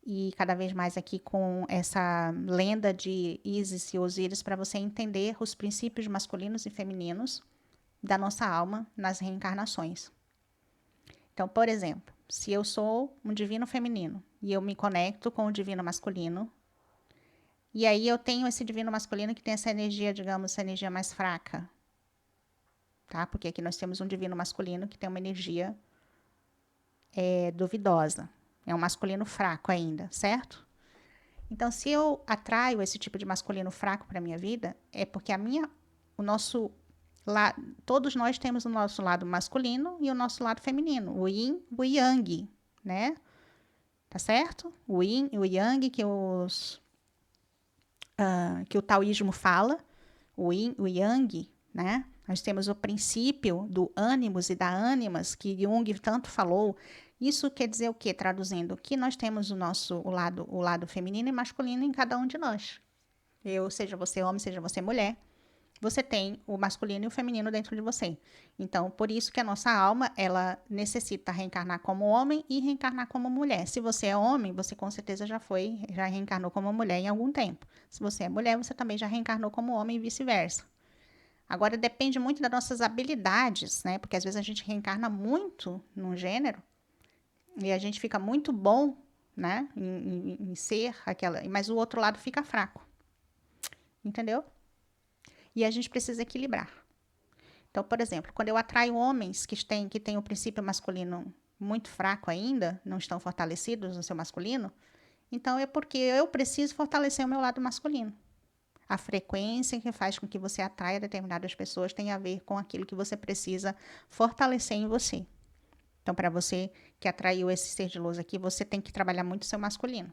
E cada vez mais aqui com essa lenda de Ísis e Osíris para você entender os princípios masculinos e femininos da nossa alma nas reencarnações. Então, por exemplo, se eu sou um divino feminino e eu me conecto com o divino masculino, e aí eu tenho esse divino masculino que tem essa energia, digamos, essa energia mais fraca, tá? Porque aqui nós temos um divino masculino que tem uma energia duvidosa. É um masculino fraco ainda, certo? Então, se eu atraio esse tipo de masculino fraco para minha vida, é porque todos nós temos o nosso lado masculino e o nosso lado feminino, o yin e o yang, né? Tá certo? O yin e o yang que o taoísmo fala, o yin e o yang, né? Nós temos o princípio do ânimos e da ânimas, que Jung tanto falou. Isso quer dizer o quê? Traduzindo, que nós temos o lado feminino e masculino em cada um de nós. Seja você homem, seja você mulher, você tem o masculino e o feminino dentro de você. Então, por isso que a nossa alma, ela necessita reencarnar como homem e reencarnar como mulher. Se você é homem, você com certeza já reencarnou como mulher em algum tempo. Se você é mulher, você também já reencarnou como homem e vice-versa. Agora, depende muito das nossas habilidades, né? Porque às vezes a gente reencarna muito num gênero e a gente fica muito bom, né? Em ser aquela. Mas o outro lado fica fraco, entendeu? E a gente precisa equilibrar. Então, por exemplo, quando eu atraio homens que têm o princípio masculino muito fraco ainda, não estão fortalecidos no seu masculino, então é porque eu preciso fortalecer o meu lado masculino. A frequência que faz com que você atraia determinadas pessoas tem a ver com aquilo que você precisa fortalecer em você. Então, para você que atraiu esse ser de luz aqui, você tem que trabalhar muito o seu masculino.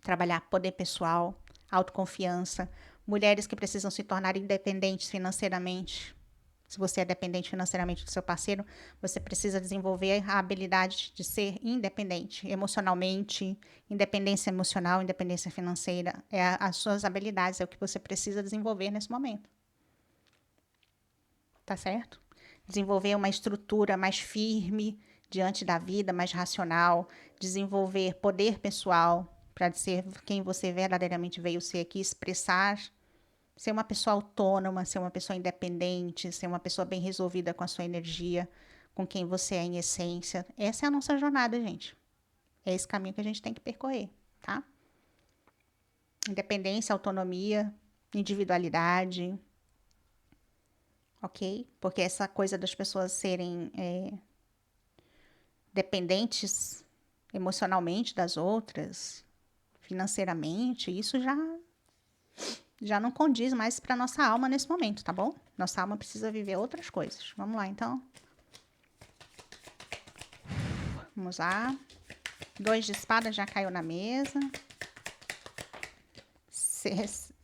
Trabalhar poder pessoal, autoconfiança, mulheres que precisam se tornar independentes financeiramente. Se você é dependente financeiramente do seu parceiro, você precisa desenvolver a habilidade de ser independente emocionalmente, independência emocional, independência financeira. As suas habilidades, é o que você precisa desenvolver nesse momento. Tá certo? Desenvolver uma estrutura mais firme diante da vida, mais racional, desenvolver poder pessoal para ser quem você verdadeiramente veio ser aqui, expressar, ser uma pessoa autônoma, ser uma pessoa independente, ser uma pessoa bem resolvida com a sua energia, com quem você é em essência. Essa é a nossa jornada, gente. É esse caminho que a gente tem que percorrer, tá? Independência, autonomia, individualidade, ok? Porque essa coisa das pessoas serem dependentes emocionalmente das outras, financeiramente, isso já não condiz mais para nossa alma nesse momento, tá bom? Nossa alma precisa viver outras coisas. Vamos lá, então. Vamos lá. 2 de espada já caiu na mesa.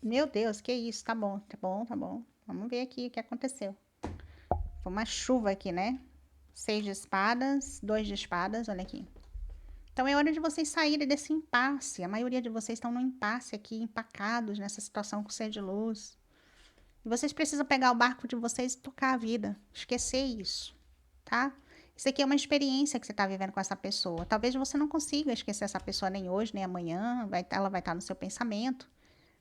Meu Deus, que isso? Tá bom, tá bom, tá bom. Vamos ver aqui o que aconteceu. Foi uma chuva aqui, né? 6 de espadas, 2 de espadas, olha aqui. Então é hora de vocês saírem desse impasse. A maioria de vocês estão no impasse aqui, empacados nessa situação com o ser de luz. E vocês precisam pegar o barco de vocês e tocar a vida. Esquecer isso, tá? Isso aqui é uma experiência que você está vivendo com essa pessoa. Talvez você não consiga esquecer essa pessoa nem hoje, nem amanhã. Ela vai estar no seu pensamento.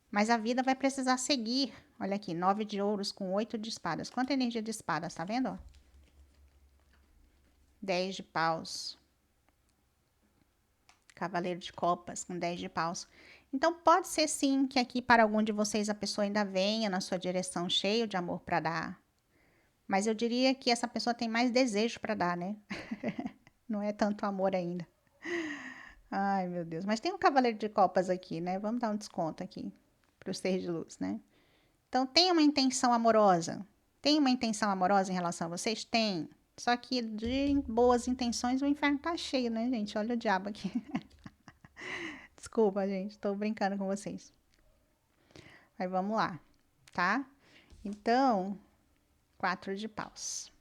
Mas a vida vai precisar seguir. Olha aqui, 9 de ouros com 8 de espadas. Quanta energia de espadas, tá vendo? Ó? 10 de paus. Cavaleiro de copas com 10 de paus. Então, pode ser sim que aqui para algum de vocês a pessoa ainda venha na sua direção cheio de amor para dar. Mas eu diria que essa pessoa tem mais desejo para dar, né? Não é tanto amor ainda. Ai, meu Deus. Mas tem um cavaleiro de copas aqui, né? Vamos dar um desconto aqui para o ser de luz, né? Então, tem uma intenção amorosa. Tem uma intenção amorosa em relação a vocês? Tem. Só que de boas intenções o inferno tá cheio, né, gente? Olha o diabo aqui. Desculpa, gente. Tô brincando com vocês. Aí vamos lá, tá? Então, 4 de paus.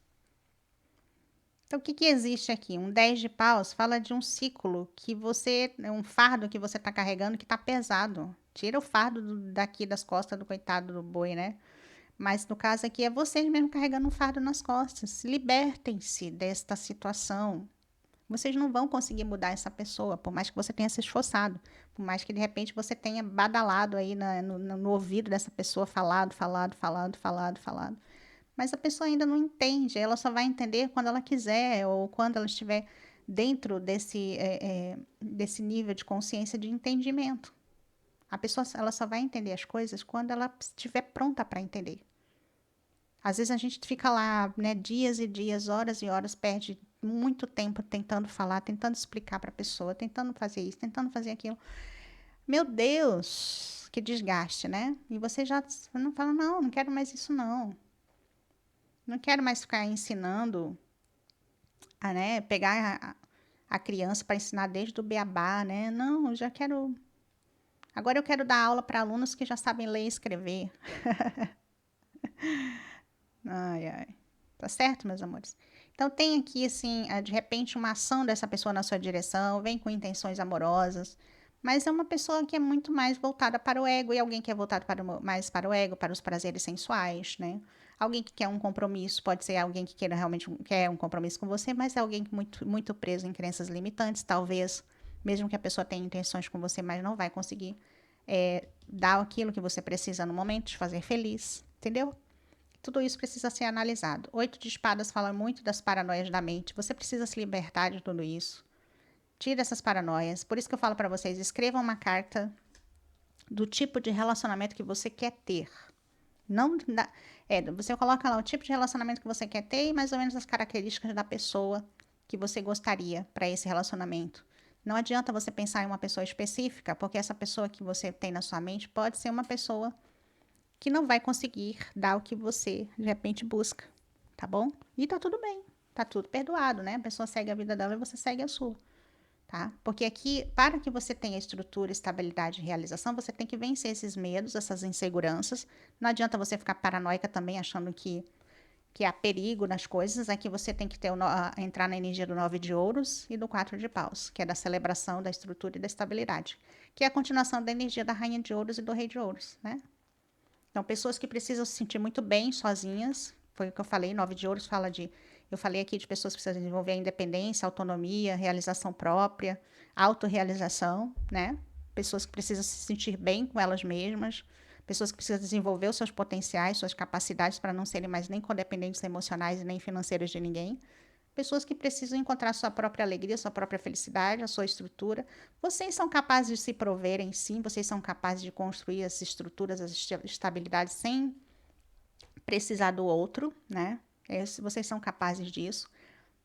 Então, o que existe aqui? Um 10 de paus fala de um ciclo que você, um fardo que você tá carregando que tá pesado. Tira o fardo daqui das costas do coitado do boi, né? Mas no caso aqui é vocês mesmo carregando um fardo nas costas. Libertem-se desta situação. Vocês não vão conseguir mudar essa pessoa, por mais que você tenha se esforçado. Por mais que de repente você tenha badalado aí no ouvido dessa pessoa, falado. Mas a pessoa ainda não entende. Ela só vai entender quando ela quiser ou quando ela estiver dentro desse nível de consciência de entendimento. A pessoa ela só vai entender as coisas quando ela estiver pronta para entender. Às vezes a gente fica lá, né, dias e dias, horas e horas, perde muito tempo tentando falar, tentando explicar para a pessoa, tentando fazer isso, tentando fazer aquilo. Meu Deus, que desgaste, né? E você já não fala, não, não quero mais isso não. Não quero mais ficar ensinando a, né, pegar a criança para ensinar desde o beabá, né? Não, eu já quero. Agora eu quero dar aula para alunos que já sabem ler e escrever. Ai, ai. Tá certo, meus amores? Então, tem aqui, assim, de repente, uma ação dessa pessoa na sua direção, vem com intenções amorosas, mas é uma pessoa que é muito mais voltada para o ego, e alguém que é voltado mais para o ego, para os prazeres sensuais, né? Alguém que quer um compromisso, pode ser alguém que queira realmente quer um compromisso com você, mas é alguém muito, muito preso em crenças limitantes, talvez, mesmo que a pessoa tenha intenções com você, mas não vai conseguir dar aquilo que você precisa no momento, te fazer feliz, entendeu? tudo isso precisa ser analisado. 8 de espadas fala muito das paranoias da mente. Você precisa se libertar de tudo isso. Tira essas paranoias. Por isso que eu falo para vocês, escrevam uma carta do tipo de relacionamento que você quer ter. Não você coloca lá o tipo de relacionamento que você quer ter e mais ou menos as características da pessoa que você gostaria para esse relacionamento. Não adianta você pensar em uma pessoa específica, porque essa pessoa que você tem na sua mente pode ser uma pessoa que não vai conseguir dar o que você, de repente, busca, tá bom? E tá tudo bem, tá tudo perdoado, né? A pessoa segue a vida dela e você segue a sua, tá? Porque aqui, para que você tenha estrutura, estabilidade e realização, você tem que vencer esses medos, essas inseguranças. Não adianta você ficar paranoica também, achando que há perigo nas coisas. Aqui você tem que ter entrar na energia do 9 de ouros e do 4 de paus, que é da celebração, da estrutura e da estabilidade, que é a continuação da energia da rainha de ouros e do rei de ouros, né? Então, pessoas que precisam se sentir muito bem sozinhas, foi o que eu falei, 9 de ouros fala de, eu falei aqui de pessoas que precisam desenvolver a independência, autonomia, realização própria, autorrealização, né? Pessoas que precisam se sentir bem com elas mesmas, pessoas que precisam desenvolver os seus potenciais, suas capacidades para não serem mais nem codependentes emocionais e nem financeiras de ninguém. Pessoas que precisam encontrar sua própria alegria, sua própria felicidade, a sua estrutura. Vocês são capazes de se proverem, sim. Vocês são capazes de construir as estruturas, as estabilidades sem precisar do outro, né? Vocês são capazes disso.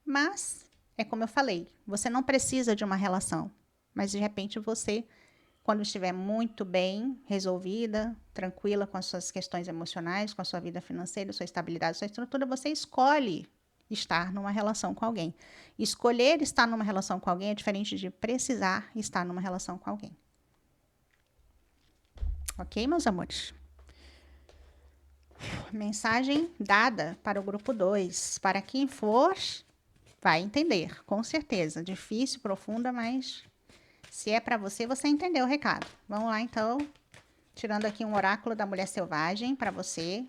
Mas, é como eu falei, você não precisa de uma relação. Mas, de repente, você, quando estiver muito bem resolvida, tranquila com as suas questões emocionais, com a sua vida financeira, sua estabilidade, sua estrutura, você escolhe estar numa relação com alguém. Escolher estar numa relação com alguém é diferente de precisar estar numa relação com alguém. Ok, meus amores? Mensagem dada para o grupo 2. Para quem for, vai entender, com certeza. Difícil, profunda, mas se é para você, você entendeu o recado. Vamos lá, então. Tirando aqui um oráculo da mulher selvagem para você.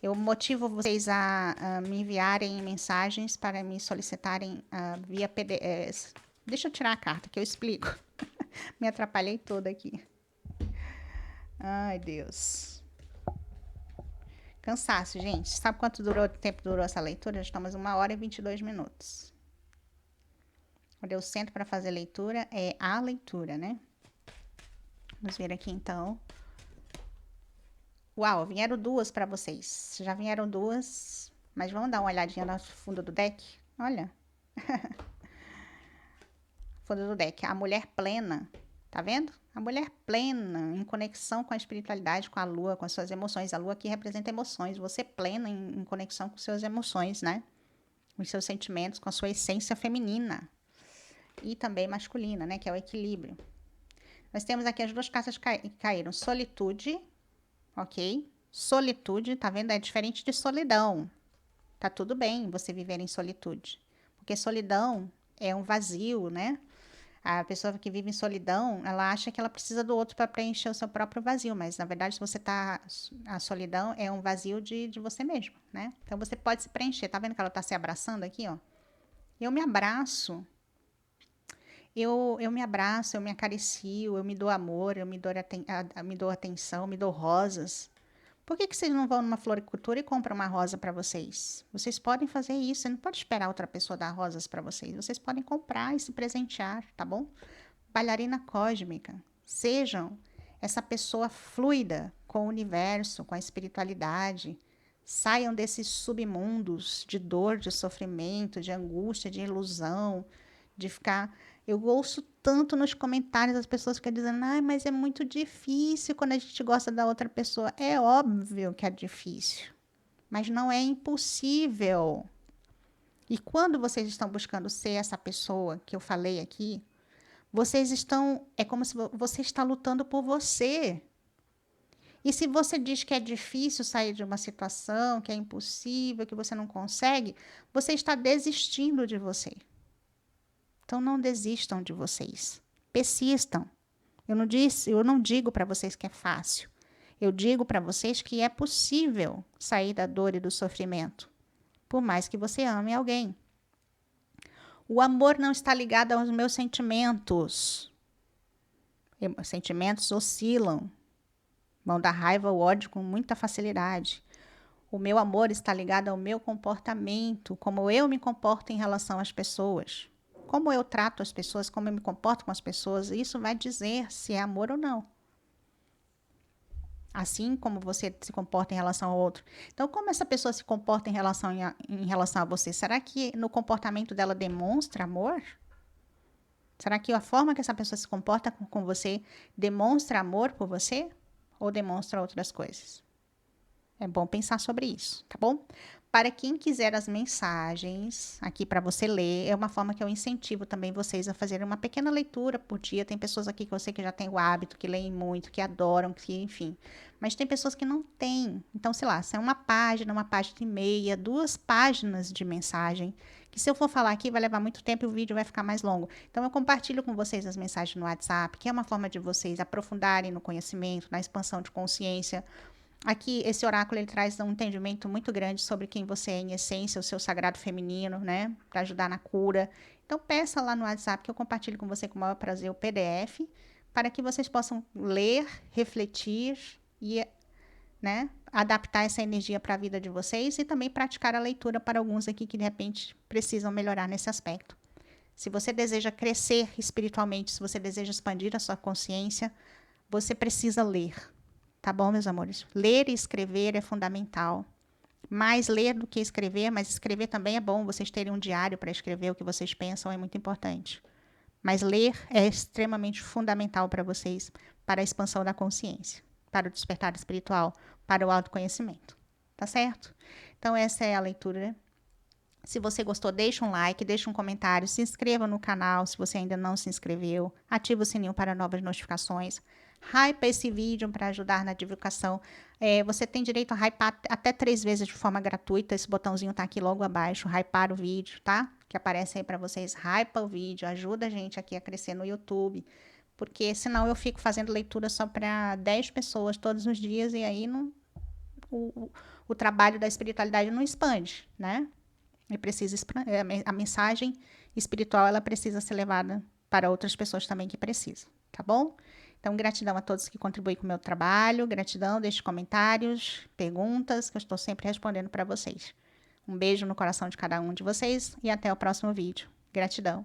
Eu motivo vocês a me enviarem mensagens para me solicitarem via PDF. Deixa eu tirar a carta que eu explico. Me atrapalhei toda aqui. Ai, Deus. Cansaço, gente. Sabe quanto tempo durou essa leitura? Já estamos 1h e 22 minutos. Quando eu sento para fazer leitura, é a leitura, né? Vamos ver aqui, então. Uau, vieram duas para vocês. Já vieram duas, mas vamos dar uma olhadinha no fundo do deck? Olha. Fundo do deck. A mulher plena. Tá vendo? A mulher plena, em conexão com a espiritualidade, com a lua, com as suas emoções. A lua aqui representa emoções. Você plena em conexão com suas emoções, né? Com os seus sentimentos, com a sua essência feminina. E também masculina, né? Que é o equilíbrio. Nós temos aqui as duas cartas que caíram. Solitude, ok? Solitude, tá vendo? É diferente de solidão. Tá tudo bem você viver em solitude. Porque solidão é um vazio, né? A pessoa que vive em solidão, ela acha que ela precisa do outro para preencher o seu próprio vazio, mas na verdade, se você tá. A solidão é um vazio de você mesmo, né? Então você pode se preencher. Tá vendo que ela tá se abraçando aqui, ó? Eu me abraço. Eu me abraço, eu me acaricio, eu me dou amor, eu me dou atenção, me dou rosas. Por que vocês não vão numa floricultura e compram uma rosa para vocês? Vocês podem fazer isso, você não pode esperar outra pessoa dar rosas para vocês. Vocês podem comprar e se presentear, tá bom? Bailarina cósmica. Sejam essa pessoa fluida com o universo, com a espiritualidade. Saiam desses submundos de dor, de sofrimento, de angústia, de ilusão, de ficar. Eu ouço tanto nos comentários as pessoas ficam dizendo, ai, mas é muito difícil quando a gente gosta da outra pessoa. É óbvio que é difícil, mas não é impossível. E quando vocês estão buscando ser essa pessoa que eu falei aqui, vocês estão, é como se você está lutando por você. E se você diz que é difícil sair de uma situação, que é impossível, que você não consegue, você está desistindo de você. Então não desistam de vocês. Persistam. Eu não digo para vocês que é fácil. Eu digo para vocês que é possível sair da dor e do sofrimento, por mais que você ame alguém. O amor não está ligado aos meus sentimentos. Os sentimentos oscilam. Vão dar raiva ou ódio com muita facilidade. O meu amor está ligado ao meu comportamento, como eu me comporto em relação às pessoas. Como eu trato as pessoas, como eu me comporto com as pessoas, isso vai dizer se é amor ou não. Assim como você se comporta em relação ao outro. Então, como essa pessoa se comporta em relação a você? Será que no comportamento dela demonstra amor? Será que a forma que essa pessoa se comporta com você demonstra amor por você? Ou demonstra outras coisas? É bom pensar sobre isso, tá bom? Para quem quiser as mensagens aqui para você ler, é uma forma que eu incentivo também vocês a fazerem uma pequena leitura por dia. Tem pessoas aqui que eu sei que já têm o hábito, que leem muito, que adoram, que enfim. Mas tem pessoas que não têm. Então, sei lá, se é uma página e meia, 2 páginas de mensagem, que se eu for falar aqui vai levar muito tempo e o vídeo vai ficar mais longo. Então, eu compartilho com vocês as mensagens no WhatsApp, que é uma forma de vocês aprofundarem no conhecimento, na expansão de consciência. Aqui, esse oráculo, ele traz um entendimento muito grande sobre quem você é em essência, o seu sagrado feminino, né? Para ajudar na cura. Então, peça lá no WhatsApp que eu compartilho com você com o maior prazer o PDF, para que vocês possam ler, refletir e, né, adaptar essa energia para a vida de vocês e também praticar a leitura para alguns aqui que, de repente, precisam melhorar nesse aspecto. Se você deseja crescer espiritualmente, se você deseja expandir a sua consciência, você precisa ler. Tá bom, meus amores? Ler e escrever é fundamental. Mais ler do que escrever, mas escrever também é bom. Vocês terem um diário para escrever o que vocês pensam é muito importante. Mas ler é extremamente fundamental para vocês, para a expansão da consciência, para o despertar espiritual, para o autoconhecimento. Tá certo? Então, essa é a leitura. Se você gostou, deixa um like, deixa um comentário, se inscreva no canal se você ainda não se inscreveu, ativa o sininho para novas notificações, hypa esse vídeo para ajudar na divulgação. Você tem direito a hypar até 3 vezes de forma gratuita, esse botãozinho tá aqui logo abaixo, hypar o vídeo, tá? Que aparece aí para vocês, hypa o vídeo, ajuda a gente aqui a crescer no YouTube, porque senão eu fico fazendo leitura só para 10 pessoas todos os dias e aí não, o trabalho da espiritualidade não expande, né? E precisa a mensagem espiritual ela precisa ser levada para outras pessoas também que precisam, tá bom? Então, gratidão a todos que contribuem com o meu trabalho, gratidão, deixe comentários, perguntas, que eu estou sempre respondendo para vocês. Um beijo no coração de cada um de vocês e até o próximo vídeo. Gratidão.